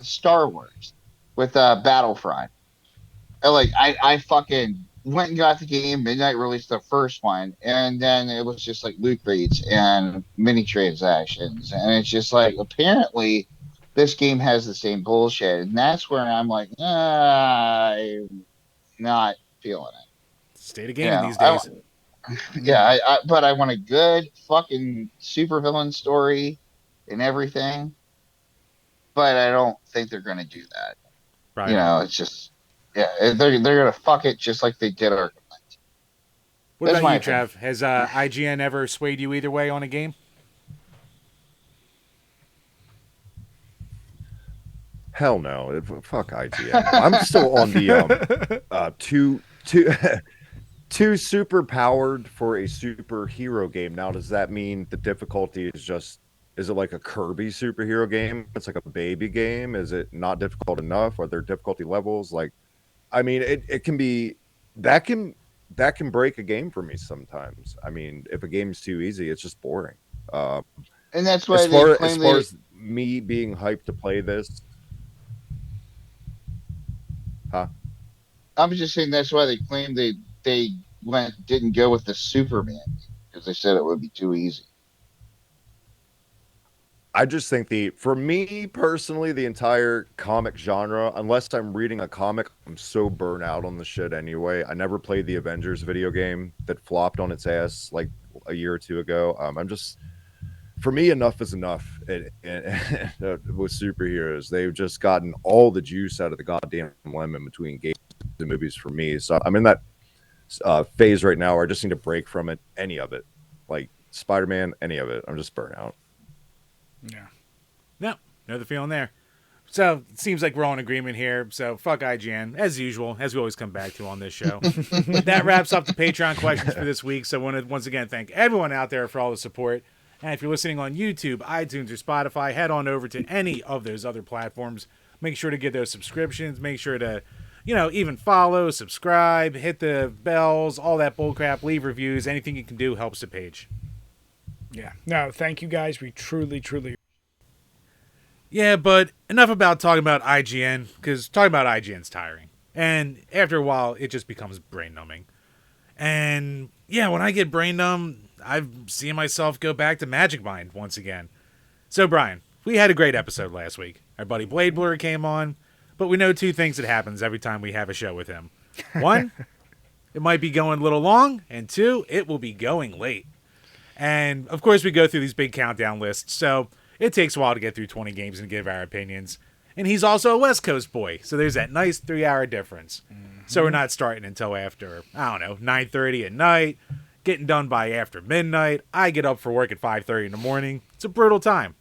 Star Wars with Battlefront. I fucking went and got the game. Midnight released the first one, and then it was just like loot crates and mini transactions, and it's just like apparently this game has the same bullshit, and that's where I'm like, I'm not feeling it. State of gaming these days. But I want a good fucking supervillain story and everything, but I don't think they're gonna do that. Right. It's just. Yeah, they're gonna fuck it just like they did our. What about you, Trav? Has IGN ever swayed you either way on a game? Hell no. Fuck IGN. I'm still on the too super powered for a superhero game. Now, does that mean the difficulty is it like a Kirby superhero game? It's like a baby game. Is it not difficult enough? Are there difficulty levels? Like, I mean, it can be that can break a game for me sometimes. I mean, if a game's too easy, it's just boring. And that's why as far as me being hyped to play this, I'm just saying that's why they claimed they didn't go with the Superman because they said it would be too easy. I just think for me personally, the entire comic genre, unless I'm reading a comic, I'm so burnt out on the shit anyway. I never played the Avengers video game that flopped on its ass like a year or two ago. For me, enough is enough. With superheroes, they've just gotten all the juice out of the goddamn lemon between games and movies for me. So I'm in that phase right now where I just need to break from it, any of it, like Spider-Man, any of it. I'm just burnt out. Yeah. No, know the feeling there. So it seems like we're all in agreement here. So fuck IGN, as usual, as we always come back to on this show. That wraps up the Patreon questions for this week. So I want to once again thank everyone out there for all the support. And if you're listening on YouTube, iTunes, or Spotify, head on over to any of those other platforms. Make sure to get those subscriptions. Make sure to, even follow, subscribe, hit the bells, all that bullcrap, leave reviews. Anything you can do helps the page. Yeah. No, thank you guys. We truly. Yeah, but enough about talking about IGN, because talking about IGN's tiring. And after a while, it just becomes brain numbing. And yeah, when I get brain numb, I've seen myself go back to Magic Mind once again. So Brian, we had a great episode last week. Our buddy Blade Blur came on, but we know two things that happens every time we have a show with him. One, it might be going a little long, and two, it will be going late. And, of course, we go through these big countdown lists, so it takes a while to get through 20 games and give our opinions. And he's also a West Coast boy, so there's that nice 3-hour difference. Mm-hmm. So we're not starting until after, 9:30 at night, getting done by after midnight. I get up for work at 5:30 in the morning. It's a brutal time.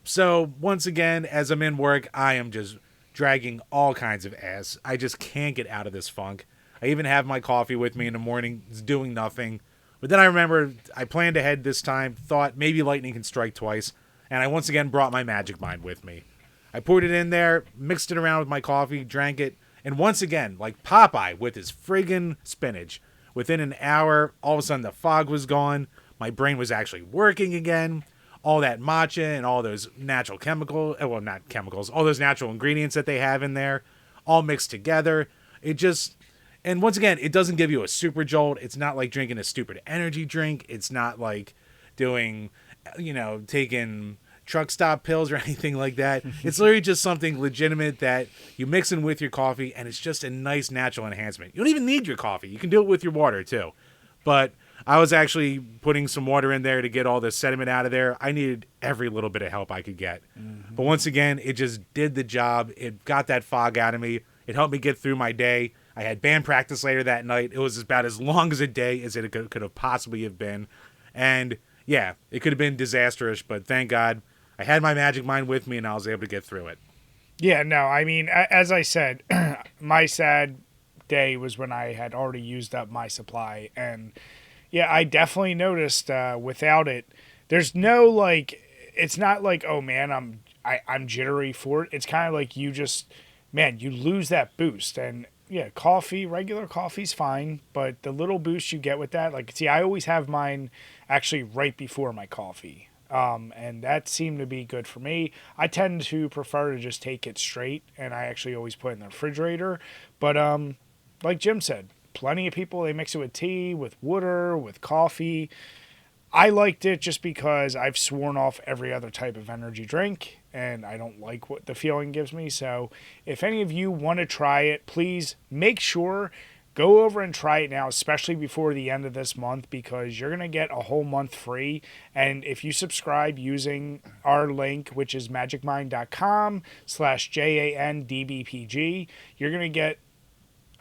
So, once again, as I'm in work, I am just dragging all kinds of ass. I just can't get out of this funk. I even have my coffee with me in the morning. It's doing nothing. But then I remember I planned ahead this time, thought maybe lightning can strike twice, and I once again brought my Magic Mind with me. I poured it in there, mixed it around with my coffee, drank it, and once again, like Popeye with his friggin' spinach, within an hour, all of a sudden the fog was gone, my brain was actually working again, all that matcha and all those natural chemicals, well, not chemicals, all those natural ingredients that they have in there, all mixed together. And once again, it doesn't give you a super jolt. It's not like drinking a stupid energy drink. It's not like doing, taking truck stop pills or anything like that. It's literally just something legitimate that you mix in with your coffee, and it's just a nice natural enhancement. You don't even need your coffee. You can do it with your water, too. But I was actually putting some water in there to get all the sediment out of there. I needed every little bit of help I could get. Mm-hmm. But once again, it just did the job. It got that fog out of me. It helped me get through my day. I had band practice later that night. It was about as long as a day as it could have possibly have been. And yeah, it could have been disastrous, but thank God I had my Magic Mind with me and I was able to get through it. Yeah, no, I mean, as I said, my sad day was when I had already used up my supply. And yeah, I definitely noticed without it, there's no it's not like, oh man, I'm jittery for it. It's kind of like you lose that boost. And yeah, regular coffee's fine, but the little boost you get with that, like, see, I always have mine actually right before my coffee. And that seemed to be good for me. I tend to prefer to just take it straight, and I actually always put it in the refrigerator. But like Jim said, plenty of people, they mix it with tea, with water, with coffee. I liked it just because I've sworn off every other type of energy drink, and I don't like what the feeling gives me. So if any of you want to try it, please make sure go over and try it now, especially before the end of this month, because you're going to get a whole month free. And if you subscribe using our link, which is magicmind.com/JANDBPG, you're going to get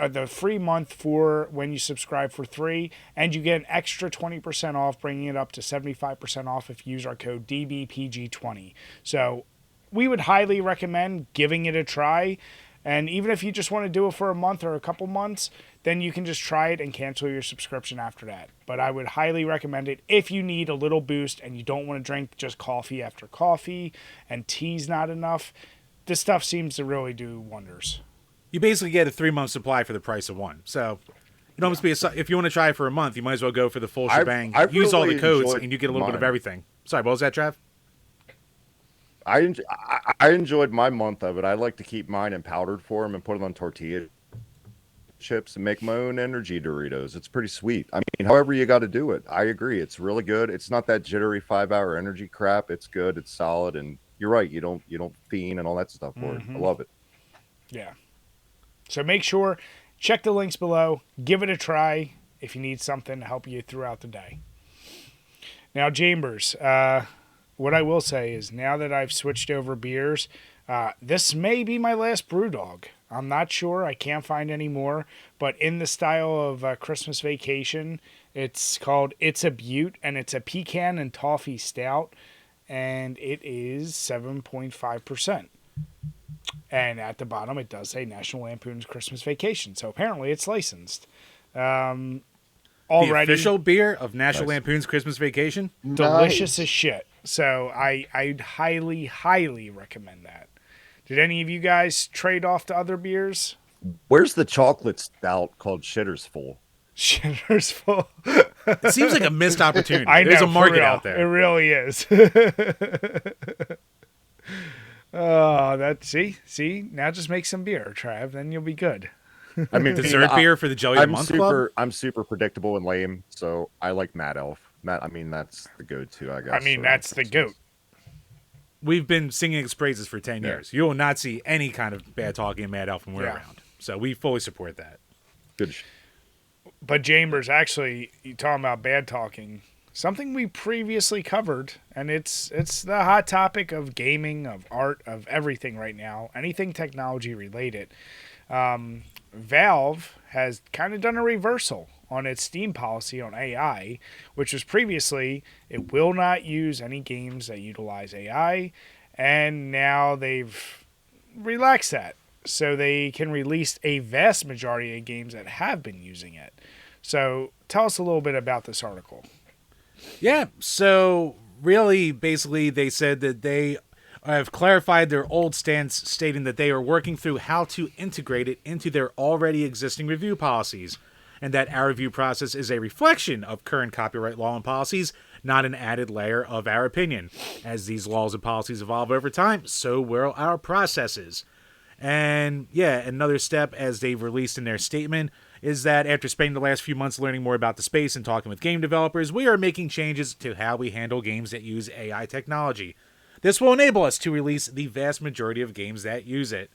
the free month for when you subscribe for 3, and you get an extra 20% off, bringing it up to 75% off if you use our code DBPG20. So we would highly recommend giving it a try. And even if you just want to do it for a month or a couple months, then you can just try it and cancel your subscription after that. But I would highly recommend it if you need a little boost and you don't want to drink just coffee after coffee and tea's not enough. This stuff seems to really do wonders. You basically get a 3-month supply for the price of one. So it almost be if you want to try it for a month, you might as well go for the full shebang. Use all the codes, and you get a little bit of everything. Sorry, what was that, Trav? I enjoyed my month of it. I like to keep mine in powdered form and put it on tortilla chips and make my own energy Doritos. It's pretty sweet. I mean, however you got to do it. I agree. It's really good. It's not that jittery 5-hour energy crap. It's good. It's solid. And you're right. You don't fiend and all that stuff for it. I love it. Yeah. So make sure, check the links below. Give it a try if you need something to help you throughout the day. Now, Chambers, what I will say is now that I've switched over beers, this may be my last Brewdog. I'm not sure. I can't find any more. But in the style of Christmas Vacation, it's called It's a Beaut, and it's a pecan and toffee stout, and it is 7.5%. And at the bottom, it does say National Lampoon's Christmas Vacation. So apparently it's licensed. Already, the official beer of National Lampoon's Christmas Vacation? Delicious as shit. So I'd highly, highly recommend that. Did any of you guys trade off to other beers? Where's the chocolate stout called Shitter's Full? Shitter's Full. It seems like a missed opportunity. I know, there's a market real. out there. It really is. Oh, see, now just make some beer, Trav, then you'll be good. I mean, dessert beer for the Jelly of the Month Club? I'm super predictable and lame, so I like Mad Elf. That's the go-to, I guess. I mean, that's the goat. We've been singing its praises for 10 years. You will not see any kind of bad talking in Mad Elf when we're around. So we fully support that. Good. But Chambers, actually, you talking about bad talking, something we previously covered, and it's the hot topic of gaming, of art, of everything right now, anything technology related. Valve has kind of done a reversal on its Steam policy on AI, which was previously it will not use any games that utilize AI, and now they've relaxed that so they can release a vast majority of games that have been using it. So tell us a little bit about this article. Yeah, so really, basically, they said that they have clarified their old stance, stating that they are working through how to integrate it into their already existing review policies, and that our review process is a reflection of current copyright law and policies, not an added layer of our opinion. As these laws and policies evolve over time, so will our processes. And yeah, another step, as they've released in their statement, is that after spending the last few months learning more about the space and talking with game developers, we are making changes to how we handle games that use AI technology. This will enable us to release the vast majority of games that use it.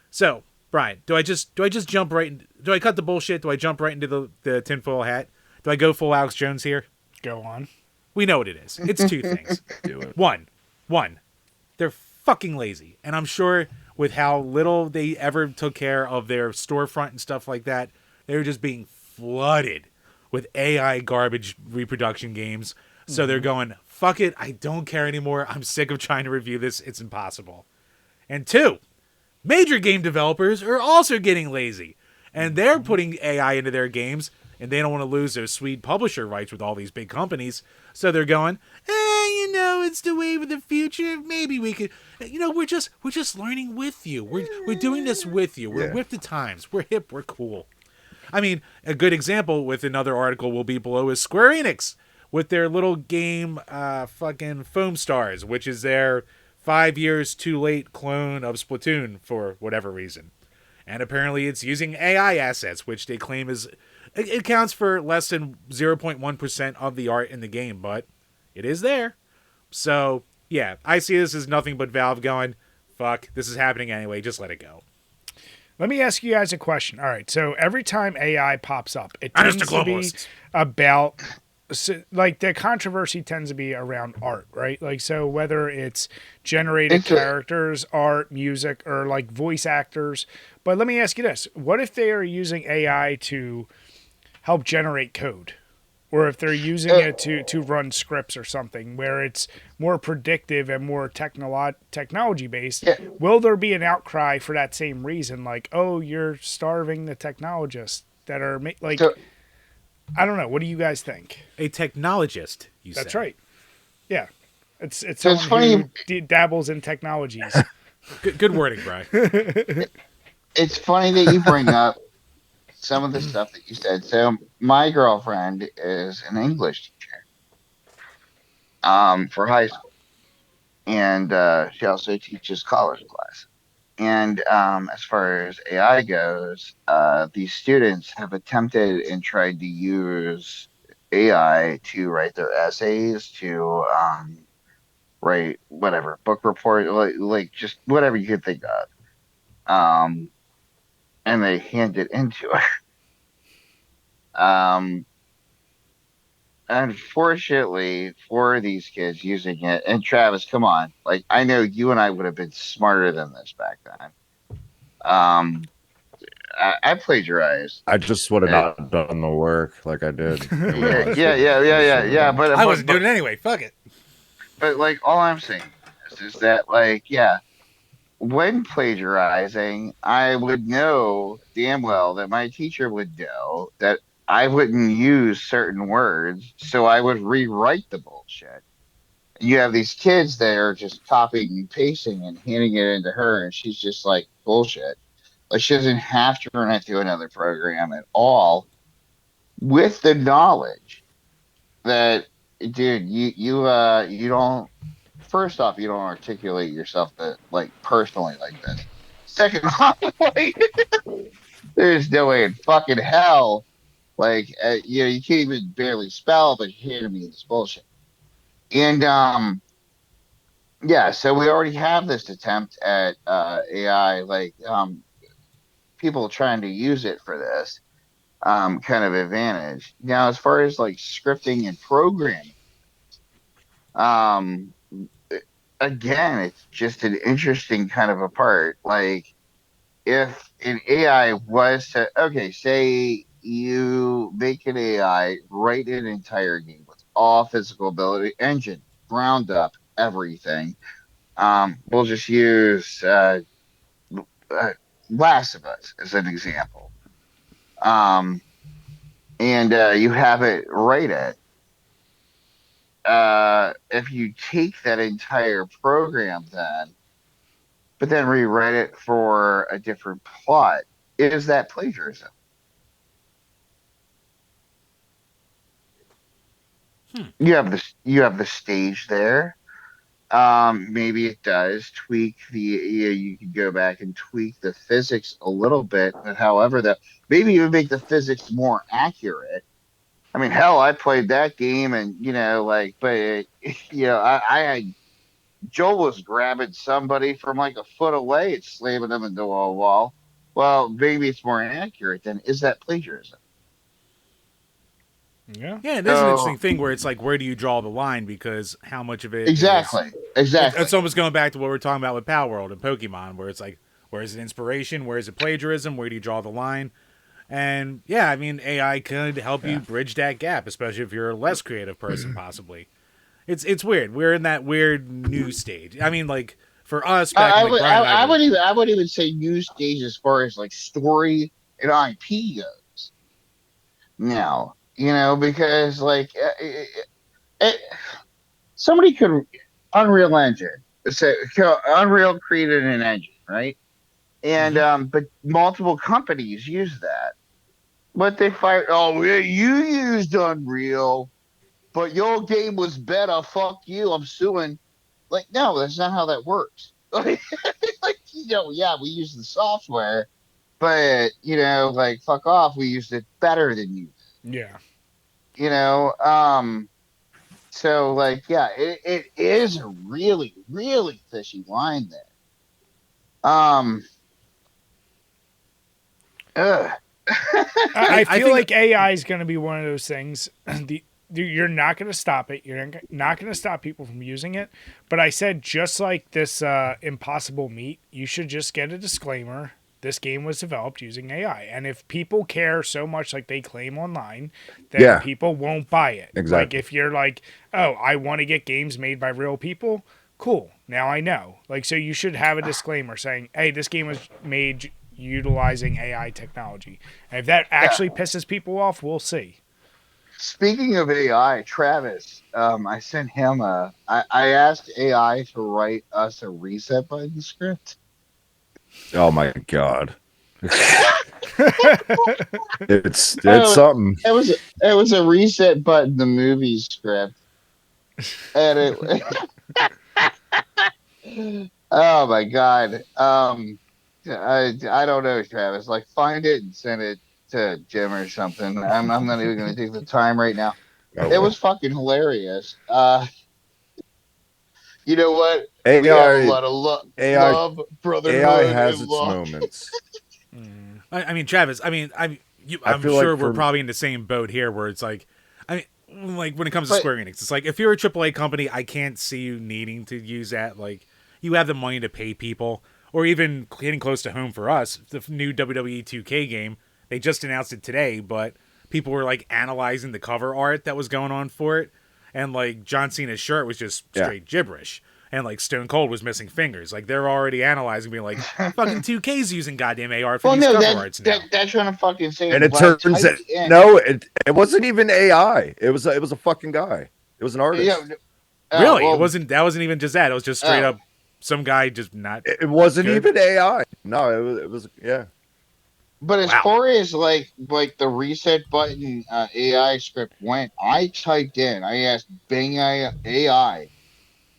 So, Brian, do I just jump right in? Do I cut the bullshit? Do I jump right into the tinfoil hat? Do I go full Alex Jones here? Go on. We know what it is. It's two things. Do it. One, they're fucking lazy. And I'm sure with how little they ever took care of their storefront and stuff like that, they were just being flooded with AI garbage reproduction games. So they're going, fuck it, I don't care anymore. I'm sick of trying to review this. It's impossible. And two, major game developers are also getting lazy. And they're putting AI into their games, and they don't want to lose their sweet publisher rights with all these big companies. So they're going, you know, it's the wave of the future. Maybe we could, you know, we're just learning with you. We're doing this with you. We're with the times. We're hip. We're cool. I mean, a good example with another article will be below is Square Enix with their little game, fucking Foam Stars, which is their 5 years too late clone of Splatoon for whatever reason. And apparently it's using AI assets, which they claim is, it counts for less than 0.1% of the art in the game, but it is there. So, yeah, I see this as nothing but Valve going, fuck, this is happening anyway, just let it go. Let me ask you guys a question. All right, so every time AI pops up, it tends to be about, like, the controversy tends to be around art, right? Like, so whether it's generated characters, art, music, or, like, voice actors. But let me ask you this. What if they are using AI to help generate code? Or if they're using it to run scripts or something where it's more predictive and more technology-based, will there be an outcry for that same reason? Like, oh, you're starving the technologists that are... I don't know. What do you guys think? A technologist, you said. That's right. Yeah. It's someone funny who dabbles in technologies. Good wording, Brian. It's funny that you bring up some of the stuff that you said. So my girlfriend is an English teacher for high school, and she also teaches college class. And as far as AI goes, these students have attempted and tried to use AI to write their essays, to write whatever book report, like just whatever you could think of, and they hand it into her. Unfortunately for these kids using it, and Travis, come on, like I know you and I would have been smarter than this back then. I plagiarized. I just would have not done the work like I did. Yeah. But I wasn't doing it anyway. Fuck it. But like, all I'm saying is that, like, yeah, when plagiarizing, I would know damn well that my teacher would know that I wouldn't use certain words, so I would rewrite the bullshit. You have these kids that are just copying and pasting and handing it into her, and she's just like, bullshit. Like, she doesn't have to run it through another program at all, with the knowledge that, dude, you don't. First off, you don't articulate yourself that, like, personally like this. Second off, like, there's no way in fucking hell, like, you can't even barely spell, but you're handing me this bullshit. And yeah, so we already have this attempt at AI, like, people trying to use it for this kind of advantage. Now, as far as like scripting and programming, um, again, it's just an interesting kind of a part. Like, if an AI was to, okay, say you make an AI write an entire game with all physical ability, engine, ground up, everything. We'll just use Last of Us as an example. And you have it write it. If you take that entire program but then rewrite it for a different plot, is that plagiarism? You have the stage there. Maybe it does tweak you can go back and tweak the physics a little bit, but however, that maybe you make the physics more accurate. I mean, hell, I played that game, and but I had Joel was grabbing somebody from like a foot away and slamming them into a wall. Well, maybe it's more accurate. Then is that plagiarism? Yeah, it is an interesting thing where it's like, where do you draw the line? Because how much of it exactly. It's almost going back to what we're talking about with Palworld and Pokemon, where it's like, where is it inspiration? Where is it plagiarism? Where do you draw the line? And yeah, I mean, AI could help you bridge that gap, especially if you're a less creative person, possibly. It's weird. We're in that weird new stage. I mean, like, for us, I would even say new stage as far as like story and IP goes. Now, because like somebody could Unreal Engine. So Unreal created an engine, right? And but multiple companies use that. But they fired. Oh, yeah, you used Unreal, but your game was better. Fuck you. I'm suing. Like, no, that's not how that works. Like, yeah, we use the software, but like, fuck off. We used it better than you. Yeah. You know, so like, yeah, it is a really, really fishy line there. Ugh. I feel like AI is going to be one of those things. You're not going to stop it. You're not going to stop people from using it. But I said, just like this Impossible Meat, you should just get a disclaimer. This game was developed using AI. And if people care so much like they claim online, then people won't buy it. Exactly. Like if you're like, oh, I want to get games made by real people, cool. Now I know. Like, so you should have a disclaimer saying, hey, this game was made utilizing AI technology. And if that actually pisses people off, we'll see. Speaking of AI, Travis, I sent him I asked AI to write us a reset button script. Oh my god. it's something. It was a reset button the movie script. And it oh my god. I don't know, Travis. Like, find it and send it to Jim or something. I'm not even gonna take the time right now. It was fucking hilarious. You know what? AI, we have a lot of love, brotherhood, AI has and its love. moments. I mean, Travis. I'm sure like we're probably in the same boat here, where it's like, like when it comes to Square Enix, it's like if you're a AAA company, I can't see you needing to use that. Like, you have the money to pay people, or even getting close to home for us, the new WWE 2K game. They just announced it today, but people were like analyzing the cover art that was going on for it, and like John Cena's shirt was just straight gibberish. And like Stone Cold was missing fingers. Like, they're already analyzing, being like, fucking 2K's using goddamn AR for these cover arts now. That's what I'm fucking saying. And it turns out it wasn't even AI. It was a fucking guy. It was an artist. Really? Well, that wasn't even just that. It was just straight up some guy just not. It wasn't even AI. No, it was But as far as like the reset button AI script went, I typed in. I asked Bing AI.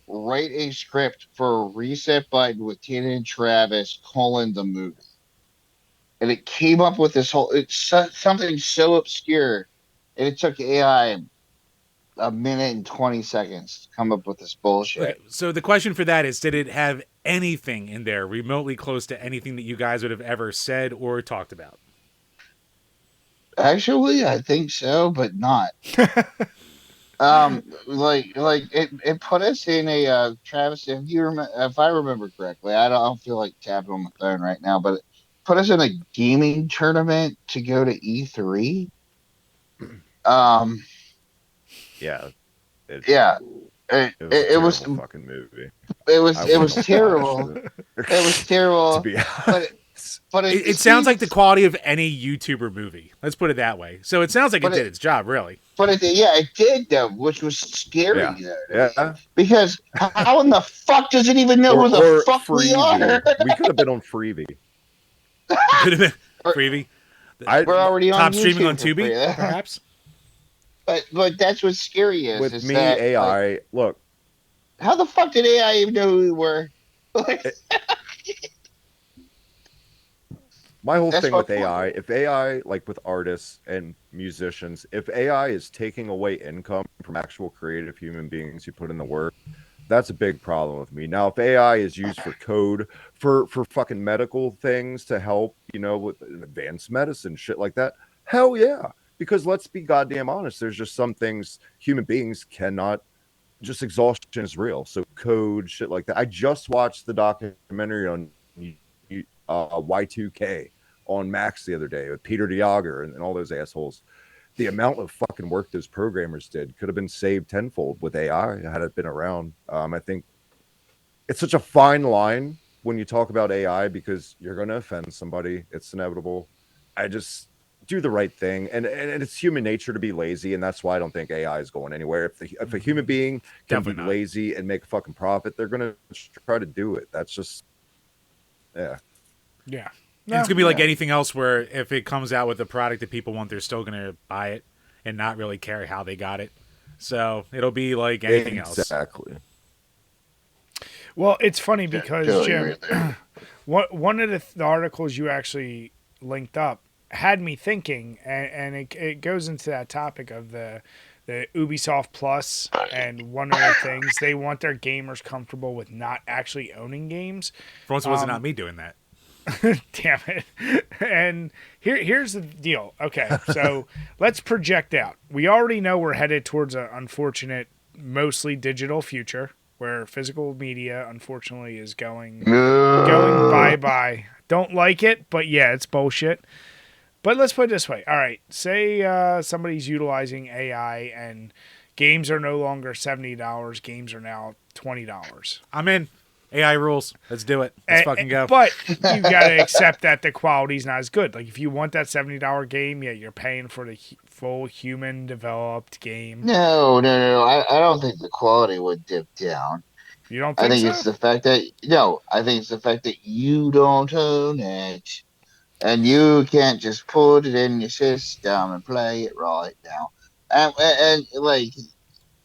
Write a script for a reset button with Tina and Travis : the movie, and it came up with this whole. It's something so obscure, and it took AI a minute and 20 seconds to come up with this bullshit. Okay, so the question for that is, did it have anything in there remotely close to anything that you guys would have ever said or talked about? Actually, I think so, but not. Like it put us in a Travis, if I remember correctly, I don't feel like tapping on my phone right now, but it put us in a gaming tournament to go to E3. It was a fucking movie. It was terrible. It was terrible. To be honest. But it sounds like the quality of any YouTuber movie. Let's put it that way. So it sounds like it did its job, really. But it did though, which was scary. Yeah. Because how in the fuck does it even know where the fuck Freevee. We are? We could have been on Freevee. Could have been Freevee. We're already on top YouTube streaming on Tubi, perhaps. But that's what's scary is. With me, that, AI. Like, look, how the fuck did AI even know who we were? My whole thing with AI, if AI, like with artists and musicians, if AI is taking away income from actual creative human beings who put in the work, that's a big problem with me. Now, if AI is used for code, for fucking medical things to help, with advanced medicine, shit like that, hell yeah. Because let's be goddamn honest, there's just some things human beings cannot, just exhaustion is real. So code, shit like that. I just watched the documentary on Y2K on Max the other day with Peter DeYager and all those assholes. The amount of fucking work those programmers did could have been saved tenfold with AI had it been around. I think it's such a fine line when you talk about AI because you're going to offend somebody. It's inevitable. do the right thing, and it's human nature to be lazy, and that's why I don't think AI is going anywhere. If a human being can be lazy and make a fucking profit, they're gonna try to do it. That's just yeah. And it's gonna be like anything else, where if it comes out with a product that people want, they're still gonna buy it and not really care how they got it. So it'll be like anything else. Exactly. Well, it's funny because Jim, one of the articles you actually linked up had me thinking, and it goes into that topic of the Ubisoft Plus, and one of the things they want their gamers comfortable with not actually owning games. For once, it was not me doing that. Damn it. And here's the deal. Okay, so let's project out. We already know we're headed towards an unfortunate, mostly digital future where physical media, unfortunately, is going bye-bye. Don't like it, but yeah, it's bullshit. But let's put it this way. All right, say somebody's utilizing AI and games are no longer $70. Games are now $20. I'm in. AI rules. Let's do it. Let's fucking go. But you got to accept that the quality's not as good. Like, if you want that $70 game, yeah, you're paying for the full human-developed game. No. I don't think the quality would dip down. You don't think so? I think it's the fact that you don't own it. And you can't just put it in your system and play it right now. And like,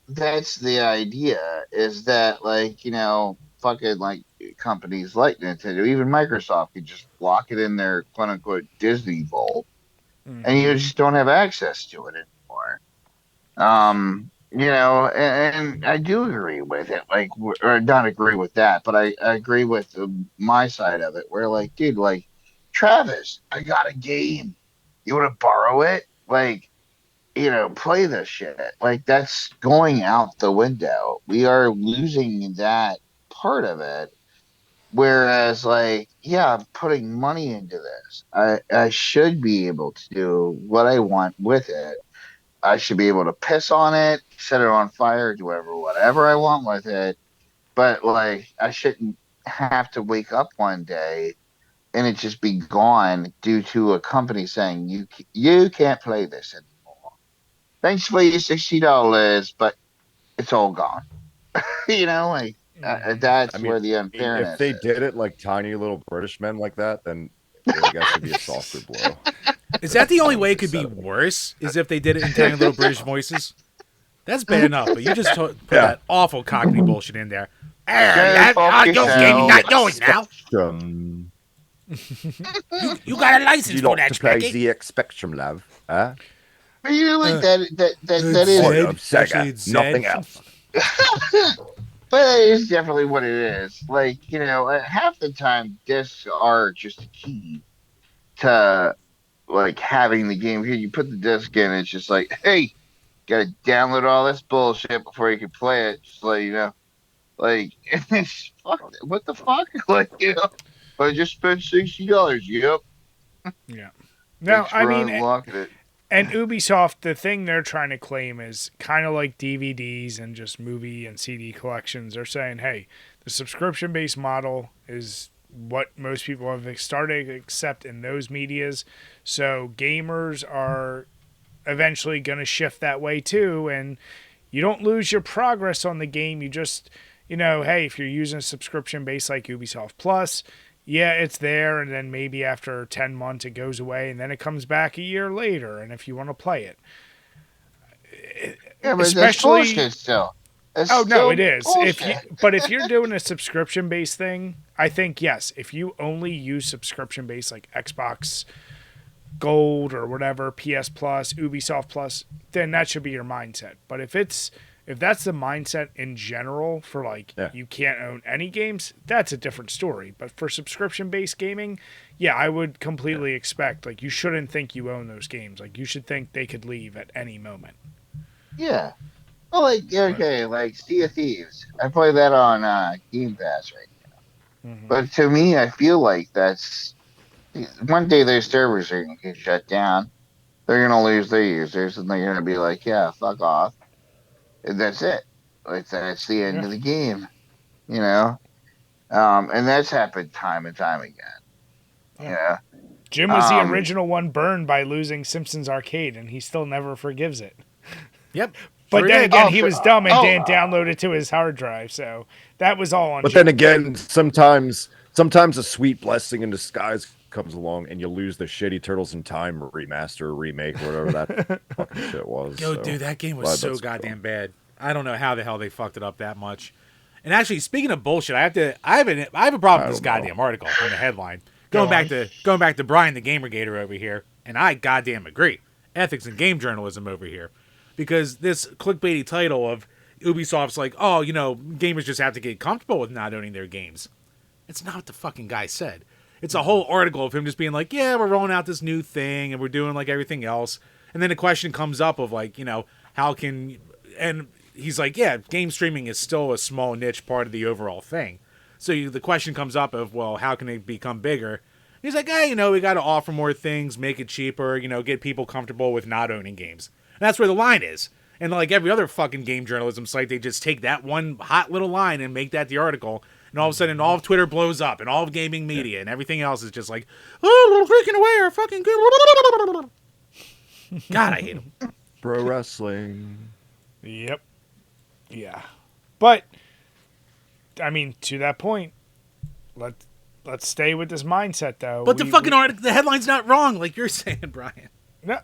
that's the idea, is that, like, fucking, like, companies like Nintendo, even Microsoft, could just lock it in their quote unquote Disney Vault, and you just don't have access to it anymore. And I do agree with it, like, or not agree with that, but I agree with my side of it, where, like, dude, like, Travis, I got a game. You want to borrow it? Like, play this shit. Like, that's going out the window. We are losing that part of it. Whereas, like, yeah, I'm putting money into this. I should be able to do what I want with it. I should be able to piss on it, set it on fire, do whatever I want with it. But, like, I shouldn't have to wake up one day and it just be gone due to a company saying you can't play this anymore. Thanks for your $60, but it's all gone. That's where the unfairness. If they did it like tiny little British men like that, then I guess it'd be a softer blow. Is that the only way it could be worse? Is if they did it in tiny little British voices? That's bad enough, but you just put that awful Cockney bullshit in there. Your game, not yours now. You got a license for that, Specky. You like Spectrum, love. Huh? But like that is Sega, nothing else. But it is definitely what it is. Like, half the time discs are just a key to, like, having the game. Here, you put the disc in, it's just like, hey, gotta download all this bullshit before you can play it. Just like, like, what the fuck? Like, I just spent $60. Yep. Yeah. No, I mean, and Ubisoft, the thing they're trying to claim is kind of like DVDs and just movie and CD collections. They're saying, hey, the subscription-based model is what most people have started to accept in those medias. So gamers are eventually going to shift that way too. And you don't lose your progress on the game. You just, hey, if you're using a subscription base like Ubisoft Plus, yeah, it's there, and then maybe after 10 months it goes away, and then it comes back a year later, and if you want to play it. Yeah, but especially, that's bullshit still. No, it is. But if you're doing a subscription-based thing, I think, yes, if you only use subscription-based like Xbox Gold or whatever, PS Plus, Ubisoft Plus, then that should be your mindset. But if that's the mindset in general for, like, you can't own any games, that's a different story. But for subscription-based gaming, yeah, I would completely expect, like, you shouldn't think you own those games. Like, you should think they could leave at any moment. Yeah. Well, like, okay, like Sea of Thieves. I play that on Game Pass right now. Mm-hmm. But to me, I feel like that's... One day their servers are going to get shut down. They're going to lose their users, and they're going to be like, yeah, fuck off. And that's it. Like, that's the end of the game, And that's happened time and time again. Jim was the original one burned by losing Simpsons Arcade, and he still never forgives it. Yep. But then again, he was dumb and didn't download it to his hard drive, so that was all on. But then again, sometimes a sweet blessing in disguise comes along, and you lose the shitty Turtles in Time remaster, remake, whatever that fucking shit was. Yo, dude, that game was so goddamn bad. I don't know how the hell they fucked it up that much. And actually, speaking of bullshit, I have a problem with this goddamn article in the headline. Going back to Brian the Gamergator over here, and I goddamn agree. Ethics and game journalism over here. Because this clickbaity title of Ubisoft's like, oh, you know, gamers just have to get comfortable with not owning their games. It's not what the fucking guy said. It's a whole article of him just being like, yeah, we're rolling out this new thing and we're doing like everything else. And then the question comes up of like, you know, how can, and he's like, yeah, game streaming is still a small niche part of the overall thing. So the question comes up of, well, how can it become bigger? He's like, hey, you know, we got to offer more things, make it cheaper, you know, get people comfortable with not owning games. And that's where the line is. And like every other fucking game journalism site, they just take that one hot little line and make that the article. And all of a sudden, all of Twitter blows up, and all of gaming media, and everything else is just like, oh, we're taking away our fucking good. God, I hate them. Pro wrestling. Yep. Yeah. But, I mean, to that point, let's stay with this mindset, though. But the fucking article, the headline's not wrong, like you're saying, Brian. No,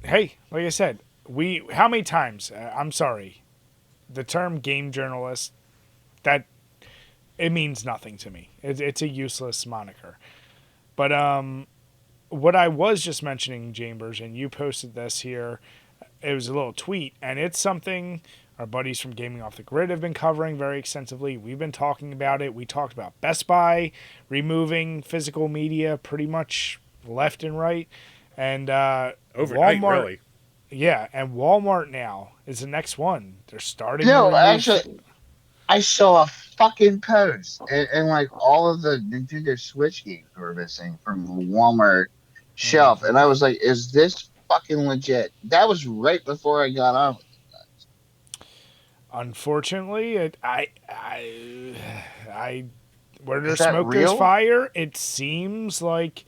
hey, like I said, how many times, I'm sorry, the term game journalist, that, it means nothing to me. It's a useless moniker. But what I was just mentioning, Chambers, and you posted this here, it was a little tweet, and it's something our buddies from Gaming Off the Grid have been covering very extensively. We've been talking about it. We talked about Best Buy removing physical media pretty much left and right. And overnight, Walmart, really. Yeah, and Walmart now is the next one. They're starting. No, actually, I saw a fucking post, and like all of the Nintendo Switch games were missing from the Walmart shelf, and I was like, "Is this fucking legit?" That was right before I got on with you guys. Unfortunately, where there's smoke, there's fire. It seems like,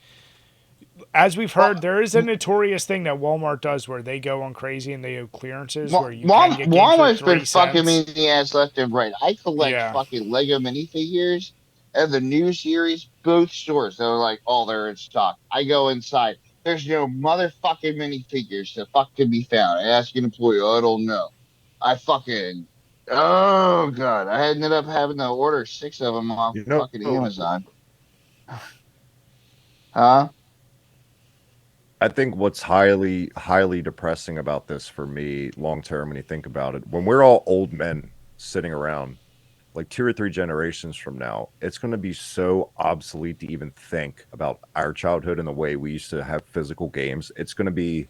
as we've heard, there is a notorious thing that Walmart does where they go on crazy and they have clearances where you can get games Walmart's for been 3 fucking me cents. in the ass left and right. I collect fucking Lego minifigures and the new series, both stores. They're like, oh, they're in stock. I go inside. There's no motherfucking minifigures to fucking be found. I ask an employee, I don't know. Oh, God. I ended up having to order 6 of them off fucking Amazon. Huh? I think what's highly, highly depressing about this for me long term, when you think about it, when we're all old men sitting around, like 2 or 3 generations from now, it's going to be so obsolete to even think about our childhood and the way we used to have physical games. It's going to be,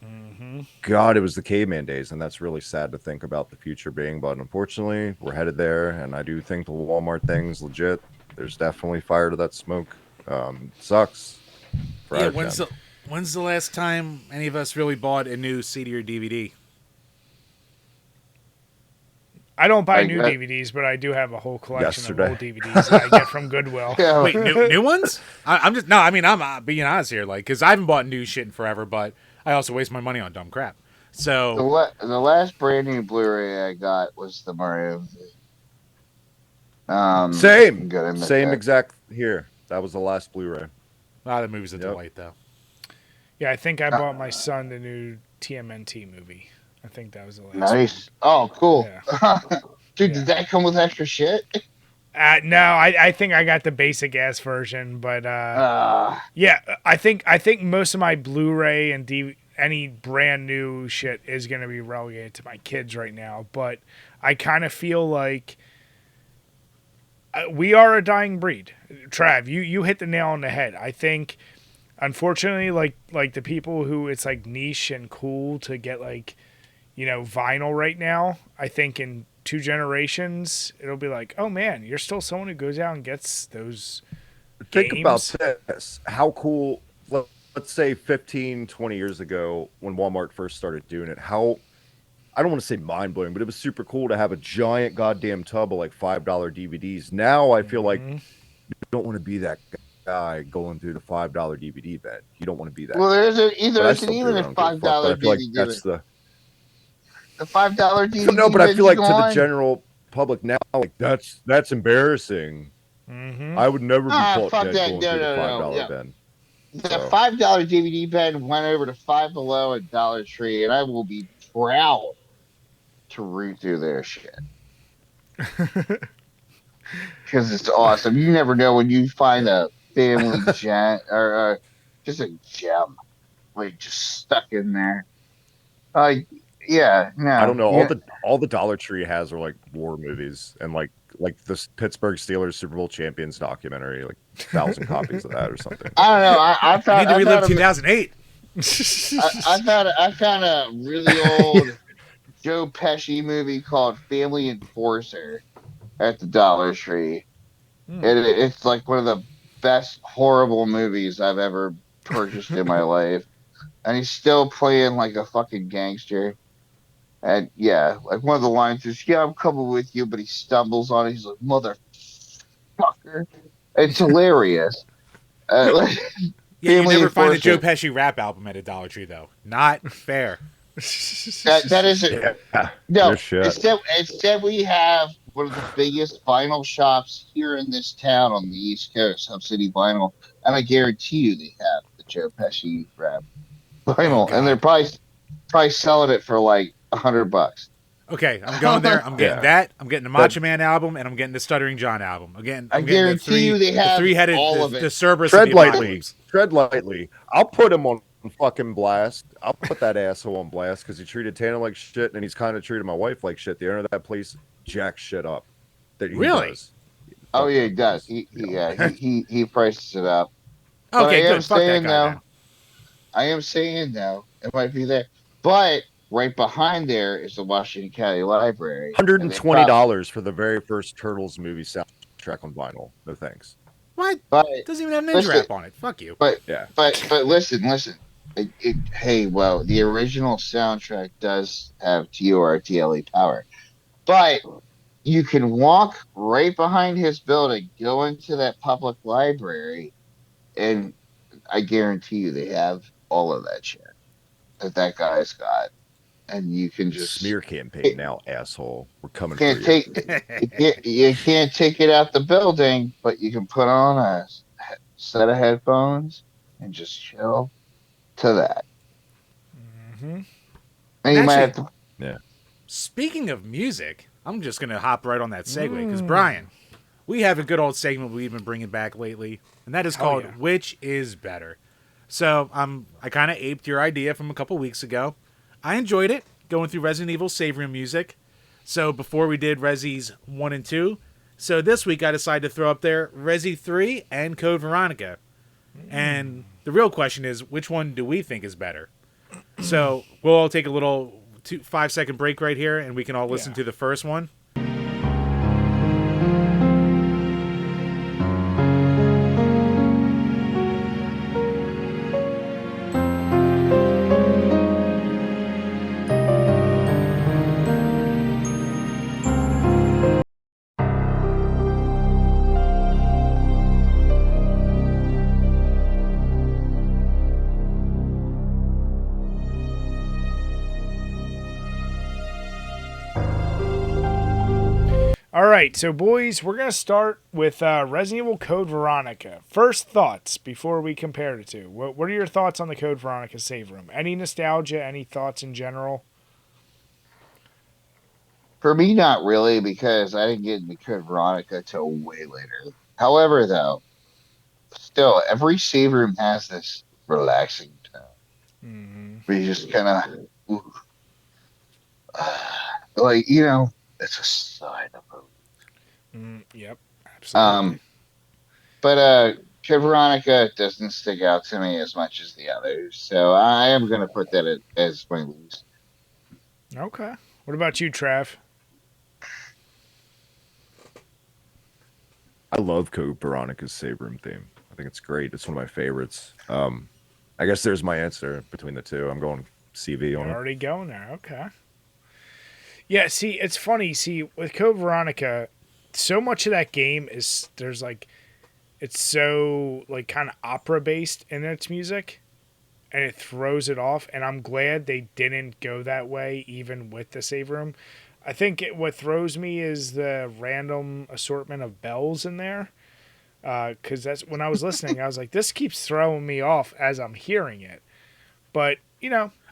God, it was the caveman days, and that's really sad to think about the future being. But unfortunately, we're headed there, and I do think the Walmart thing's legit. There's definitely fire to that smoke. Sucks. Yeah, when's the last time any of us really bought a new CD or DVD? I don't buy new DVDs, but I do have a whole collection of old DVDs that I get from Goodwill. Wait, new ones? I'm being honest here, like, because I haven't bought new shit in forever, but I also waste my money on dumb crap. So the last brand new Blu-ray I got was the Mario movie. Same exact here. That was the last Blu-ray. The movie's a delight, though. Yeah, I think I bought my son the new TMNT movie. I think that was the last Nice. one. Oh, cool. Yeah. Dude, did that come with extra shit? No, I think I got the basic ass version, but yeah, I think most of my Blu-ray and any brand new shit is going to be relegated to my kids right now. But I kind of feel like we are a dying breed. Trav, you hit the nail on the head. I think, unfortunately, like the people who it's like niche and cool to get like, you know, vinyl right now, I think in 2 generations, it'll be like, oh man, you're still someone who goes out and gets those games. Think about this. How cool, let's say 15, 20 years ago when Walmart first started doing it, how, I don't want to say mind-blowing, but it was super cool to have a giant goddamn tub of like $5 DVDs. Now I feel like you don't want to be that guy going through the $5 DVD bin. You don't want to be that. Well, there isn't even a $5 DVD bin. That's the $5 DVD. No, but I feel like to the gone? general public now, like that's embarrassing. Mm-hmm. I would never be caught fuck dead that. going through the $5 No. bin. The $5 DVD bin went over to Five Below at Dollar Tree, and I will be proud to read through their shit. Because it's awesome. You never know when you find a family gem or just a gem, like just stuck in there. Yeah, no. I don't know. Yeah. All the Dollar Tree has are like war movies and like the Pittsburgh Steelers Super Bowl champions documentary, like 1,000 copies of that or something. I don't know. I found, need to relive 2008. I found a really old Joe Pesci movie called Family Enforcer at the Dollar Tree. It's like one of the best horrible movies I've ever purchased in my life. And he's still playing like a fucking gangster. And yeah, like one of the lines is, "Yeah, I'm coming with you," but he stumbles on it. He's like, "Motherfucker." It's hilarious. Yeah, you never find a Enforcer. Joe Pesci rap album at a Dollar Tree, though. Not fair. That isn't. Yeah. No, Shit. instead we have one of the biggest vinyl shops here in this town on the East Coast, Hub City Vinyl, and I guarantee you they have the Joe Pesci rap vinyl, and they're probably selling it for like $100. Okay, I'm going there. I'm getting that. I'm getting the Macho Man album, and I'm getting the Stuttering John album. I guarantee you they have the three-headed, all of it. the Cerberus Tread of the lightly. apocalypse. Tread lightly. I'll put him on fucking blast. I'll put that asshole on blast because he treated Tannen like shit, and he's kind of treated my wife like shit. The owner of that place jacks shit up. That he Really? does. Oh yeah, he does. He prices it up. Okay, good. Fuck that guy. I am saying though, it might be there, but right behind there is the Washington County Library. $120 for the very first Turtles movie soundtrack on vinyl. No thanks. What? But It doesn't even have Ninja Rap on it. Fuck you. But yeah. But listen. Hey, well, the original soundtrack does have TURTLE power, but you can walk right behind his building, go into that public library, and I guarantee you they have all of that shit that guy's got, and you can just smear campaign now, asshole. We're coming for you can't take it out the building, but you can put on a set of headphones and just chill to that. Mm-hmm. And you might have to. Yeah. Speaking of music, I'm just gonna hop right on that segue because Brian, we have a good old segment we've been bringing back lately, and that is called "Which is Better." So I kind of aped your idea from a couple weeks ago. I enjoyed it going through Resident Evil save room music. So before we did Resi's 1 and 2, so this week I decided to throw up there Resi 3 and Code Veronica. And the real question is, which one do we think is better? So we'll all take a little 5-second break right here, and we can all listen to the first one. All right, so boys, we're going to start with Resident Evil Code Veronica. First thoughts before we compare the two. What are your thoughts on the Code Veronica save room? Any nostalgia, any thoughts in general? For me, not really, because I didn't get into Code Veronica till way later. However, though, still, every save room has this relaxing tone. Mm-hmm. Where you just kind of, like, it's a sign of hope. Yep, absolutely. But Code Veronica doesn't stick out to me as much as the others, so I am going to put that as my least. Okay. What about you, Trav? I love Code Veronica's save room theme. I think it's great. It's one of my favorites. I guess there's my answer between the two. I'm going CV on it. Already going there. Okay. Yeah, see, it's funny. See, with Code Veronica, so much of that game is there's like it's so like kind of opera based in its music, and it throws it off. And I'm glad they didn't go that way, even with the save room. I think what throws me is the random assortment of bells in there. Because that's when I was listening, I was like, this keeps throwing me off as I'm hearing it. But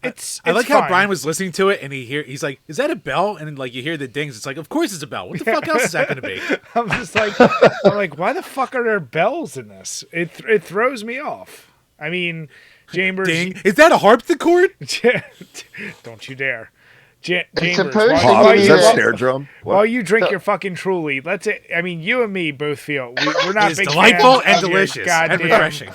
it's I like fine. how Brian was listening to it and he's like, is that a bell? And then like you hear the dings. It's like, of course it's a bell. What the fuck else is that going to be? I'm just like, why the fuck are there bells in this? It throws me off. I mean, Chambers. Ding. Is that a harpsichord? Don't you dare. It's Chambers, supposed to Oh, be is that snare drum? while you drink your fucking Truly, you and me both feel we're not It's big delightful fans and of your delicious and goddamn- refreshing.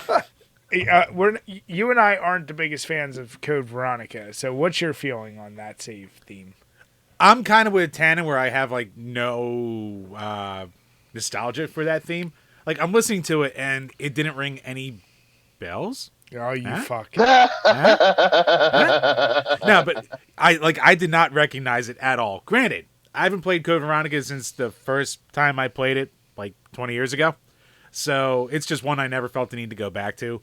You and I aren't the biggest fans of Code Veronica. So what's your feeling on that save theme? I'm kind of with Tannen where I have like no nostalgia for that theme. Like I'm listening to it and it didn't ring any bells. Oh, you fuck. Huh? No, but I did not recognize it at all. Granted, I haven't played Code Veronica since the first time I played it, like 20 years ago. So it's just one I never felt the need to go back to.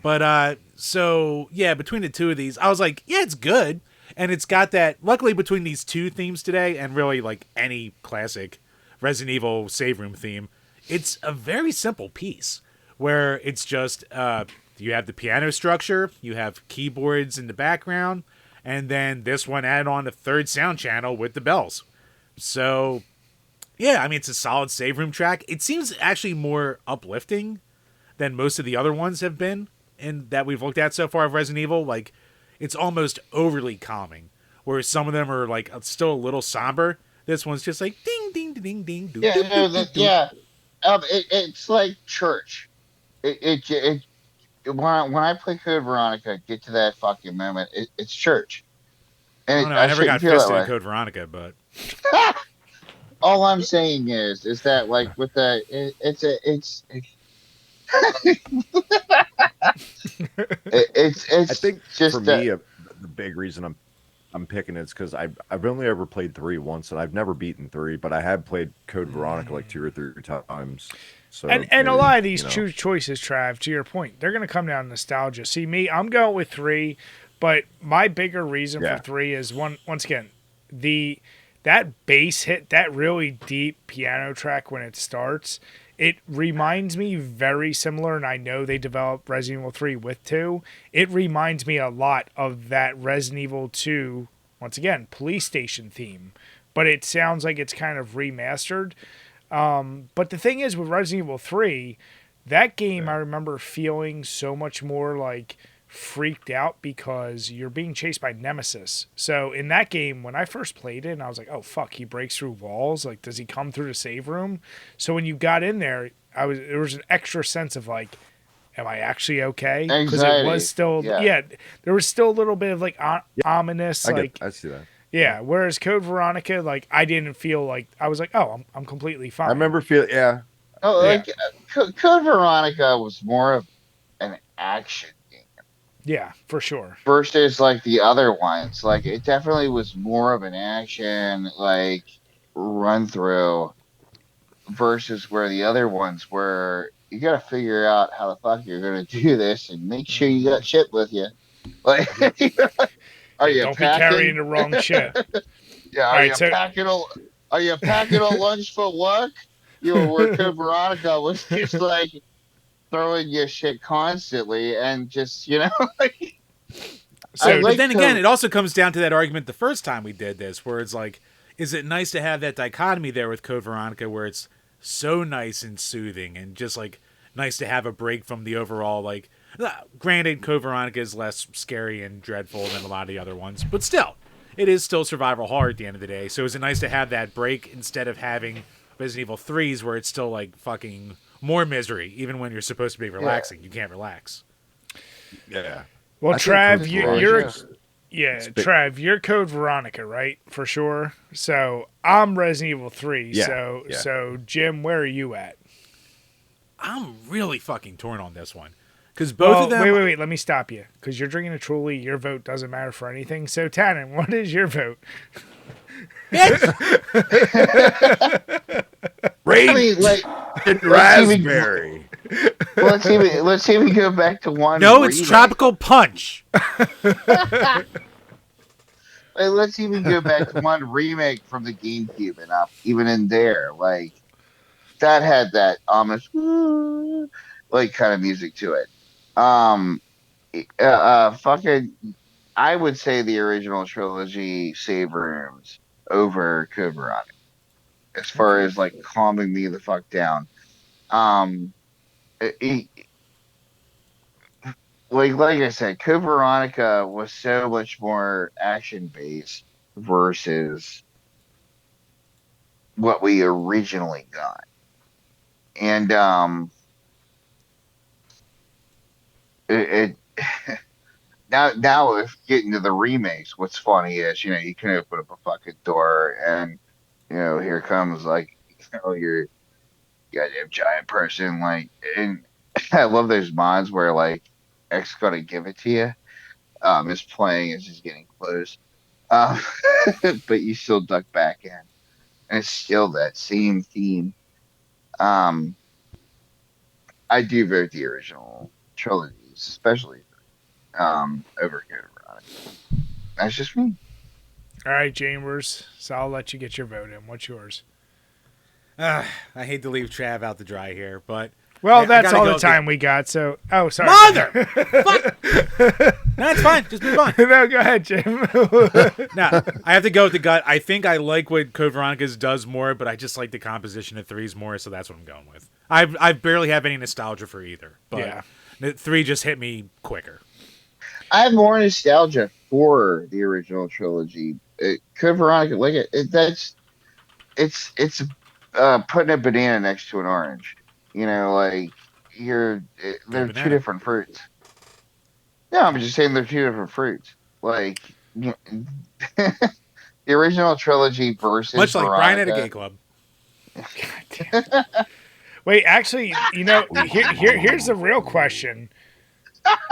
But so yeah, between the two of these, I was like, yeah, it's good. And it's got that, luckily between these two themes today, and really like any classic Resident Evil save room theme, it's a very simple piece where it's just you have the piano structure, you have keyboards in the background, and then this one added on a third sound channel with the bells. So, yeah, I mean, it's a solid save room track. It seems actually more uplifting than most of the other ones have been that we've looked at so far of Resident Evil. Like, it's almost overly calming, whereas some of them are, like, still a little somber. This one's just like, ding, ding, ding, ding, ding. Yeah, it's like church. When I play Code Veronica, get to that fucking moment, it's church. And I don't know, I never got feel that fisted in way. Code Veronica, but All I'm saying is that like with the it's I think just for me, the big reason I'm picking it's because I've only ever played 3 once, and I've never beaten 3, but I have played Code Veronica like 2 or 3 times. So And maybe, a lot of these choices, Trav, to your point, they're going to come down to nostalgia. See, me, I'm going with 3, but my bigger reason for 3 is, once again, that bass hit, that really deep piano track when it starts, it reminds me very similar, and I know they developed Resident Evil 3 with 2. It reminds me a lot of that Resident Evil 2, once again, police station theme. But it sounds like it's kind of remastered. But the thing is, with Resident Evil 3, that game I remember feeling so much more like freaked out because you're being chased by Nemesis. So in that game, when I first played it, and I was like, oh fuck, he breaks through walls. Like, does he come through the save room? So when you got in there, there was an extra sense of like, am I actually okay? Because it was still, there was still a little bit of like ominous. I see that. Yeah, whereas Code Veronica, like, I didn't feel like, I was like, oh, I'm completely fine. I remember feeling, Code Veronica was more of an action game. Yeah, for sure. Versus, like, the other ones. Like, it definitely was more of an action, like, run-through versus where the other ones were, you gotta figure out how the fuck you're gonna do this and make sure you got shit with you. Like... Don't be carrying the wrong shit. Yeah, are you packing a lunch for work? You were working Veronica was just like throwing your shit constantly and just, like. But then again, it also comes down to that argument the first time we did this, where it's like, is it nice to have that dichotomy there with Code Veronica where it's so nice and soothing and just like nice to have a break from the overall, like, granted, Code Veronica is less scary and dreadful than a lot of the other ones, but still, it is still survival horror at the end of the day. So is it nice to have that break instead of having Resident Evil 3's where it's still like fucking more misery, even when you're supposed to be relaxing, you can't relax. Yeah. Well, Trav, you're Code Veronica, right? For sure. So I'm Resident Evil 3. Yeah. So Jim, where are you at? I'm really fucking torn on this one. Because both of them... Wait. Let me stop you. Because you're drinking a Truly. Your vote doesn't matter for anything. So, Tannen, what is your vote? Raspberry. let's even go back to one. No, it's Tropical Punch. Let's even go back to one remake from the GameCube, and even in there, like that had that almost like kind of music to it. Fucking, I would say the original trilogy save rooms over Code Veronica as far as like calming me the fuck down. Um, it, like I said, Code Veronica was so much more action based versus what we originally got. And it now if getting to the remakes, what's funny is you can open up a fucking door and here comes like your goddamn giant person like and I love those mods where like X gonna give it to you is playing as he's getting close um but you still duck back in and it's still that same theme. um I do vote the original trilogies, especially over Code Veronica. That's just me. All right, Chambers. So I'll let you get your vote in. What's yours? I hate to leave Trav out to dry here, but well, that's all the time we got. So, oh, sorry, mother. Fuck. No, it's fine. Just move on. No, go ahead, Jim. No, I have to go with the gut. I think I like what Code Veronica's does more, but I just like the composition of 3's more, so that's what I'm going with. I barely have any nostalgia for either, but yeah. 3 just hit me quicker. I have more nostalgia for the original trilogy. Code Veronica, like it's putting a banana next to an orange. Like they're two different fruits. Yeah, I'm just saying they're two different fruits. Like the original trilogy versus much like Veronica. Brian at a gay club. Wait, actually, here's the real question.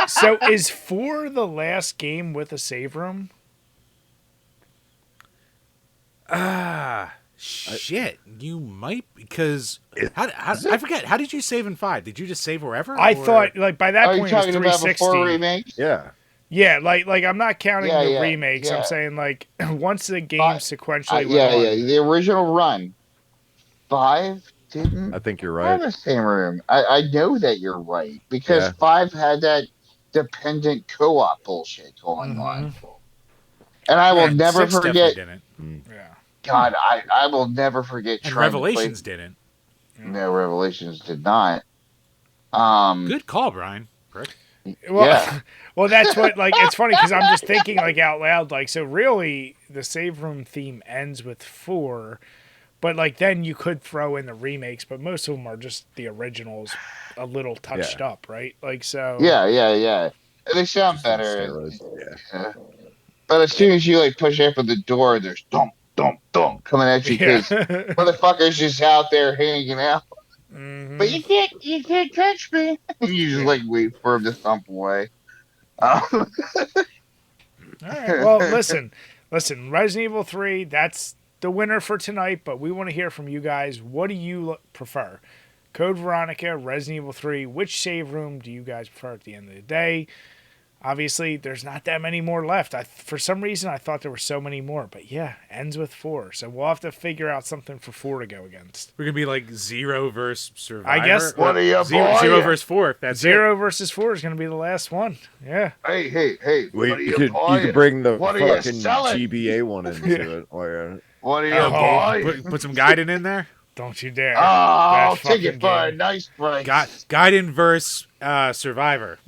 So is 4 the last game with a save room? Shit. You might, because I forget. How did you save in 5? Did you just save wherever? I thought like by that point it was 360. Before remakes? Yeah. Yeah, like I'm not counting the remakes. Yeah. I'm saying like once the game sequentially went on. The original run. 5 didn't. I think you're right. Have a same room. I know that you're right because 5 had that dependent co-op bullshit going on, and I will never forget. Didn't. Yeah. God, I will never forget. And Revelations didn't. No, Revelations did not. Good call, Brian. Correct. Well, well, that's what like it's funny because I'm just thinking like out loud like so really the save room theme ends with 4. But, like, then you could throw in the remakes, but most of them are just the originals a little touched up, right? Like, so... Yeah. They sound better. Yeah. But as soon as you, like, push open the door, there's thump, thump, thump coming at you because motherfucker's just out there hanging out. Mm-hmm. But you can't catch me. You just, like, wait for him to thump away. All right, well, listen, Resident Evil 3, that's the winner for tonight, but we want to hear from you guys. What do you prefer? Code Veronica, Resident Evil 3, which save room do you guys prefer at the end of the day? Obviously, there's not that many more left. For some reason, I thought there were so many more, but yeah, ends with 4. So we'll have to figure out something for 4 to go against. We're going to be like 0 versus Survivor. I guess. What are you, 0 versus 4. That's 0 versus 4 is going to be the last one. Yeah. Hey. Wait, you could bring the fucking GBA one into it. What are you, put some Gaiden in there? Don't you dare. I'll take it for a nice price. Gaiden versus Survivor.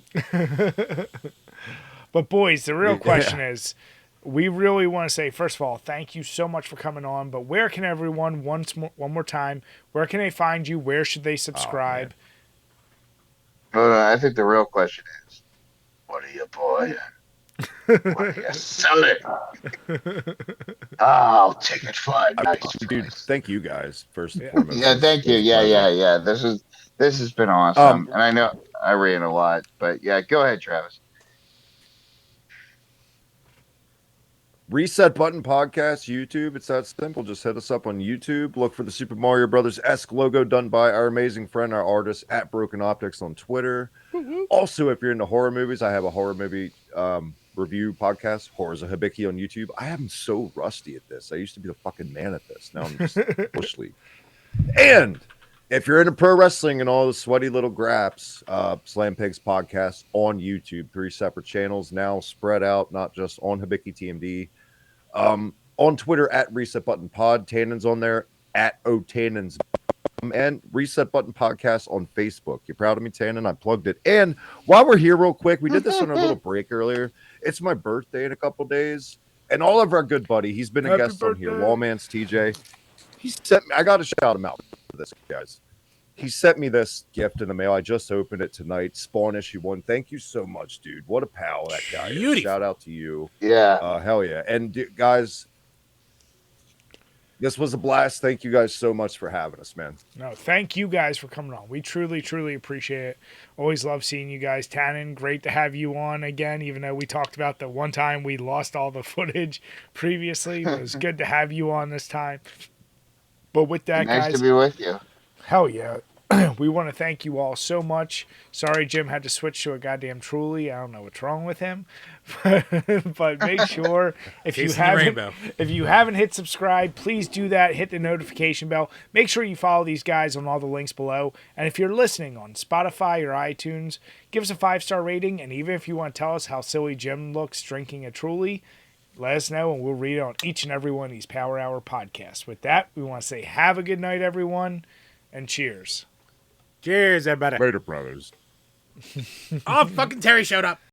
But boys, the real question is, we really want to say, first of all, thank you so much for coming on. But where can everyone, one more time, where can they find you? Where should they subscribe? I think the real question is, what are you, boy? What are you selling? I'll take it for a nice price. Dude, thank you guys, first and foremost. Yeah, thank you. Yeah. This has been awesome. And I know I ran a lot, but yeah, go ahead, Travis. Reset Button Podcast, YouTube. It's that simple. Just hit us up on YouTube. Look for the Super Mario Brothers-esque logo done by our amazing friend, our artist, at Broken Optics on Twitter. Also, if you're into horror movies, I have a horror movie review podcast, Horrors of Hibiki on YouTube. I am so rusty at this. I used to be the fucking man at this. Now I'm just bush league. And if you're into pro wrestling and all the sweaty little graps, Slam Pigs podcast on YouTube, 3 separate channels now spread out, not just on Hibiki TMD. On Twitter at Reset Button Pod, Tannen's on there at O'Tannen's, and Reset Button Podcast on Facebook. You proud of me, Tannen? I plugged it. And while we're here, real quick, we did this on our little break earlier. It's my birthday in a couple days, and all of our good buddy, he's been a guest on here, Wallman's TJ. He sent me. I got to shout him out for this, guys. He sent me this gift in the mail. I just opened it tonight. Spawn issue 1. Thank you so much, dude. What a pal that guy is. Shout out to you. Yeah. Hell yeah. And guys, this was a blast. Thank you guys so much for having us, man. No, thank you guys for coming on. We truly, truly appreciate it. Always love seeing you guys. Tannen, great to have you on again, even though we talked about the one time we lost all the footage previously. It was good to have you on this time. But with that, nice guys. Nice to be with you. Hell yeah. We want to thank you all so much. Sorry Jim had to switch to a goddamn Truly. I don't know what's wrong with him. But make sure if you haven't hit subscribe, please do that. Hit the notification bell. Make sure you follow these guys on all the links below. And if you're listening on Spotify or iTunes, give us a 5-star rating. And even if you want to tell us how silly Jim looks drinking a Truly, let us know and we'll read it on each and every one of these Power Hour podcasts. With that, we want to say have a good night, everyone, and cheers. Cheers, everybody. Later, brothers. Oh, fucking Terry showed up.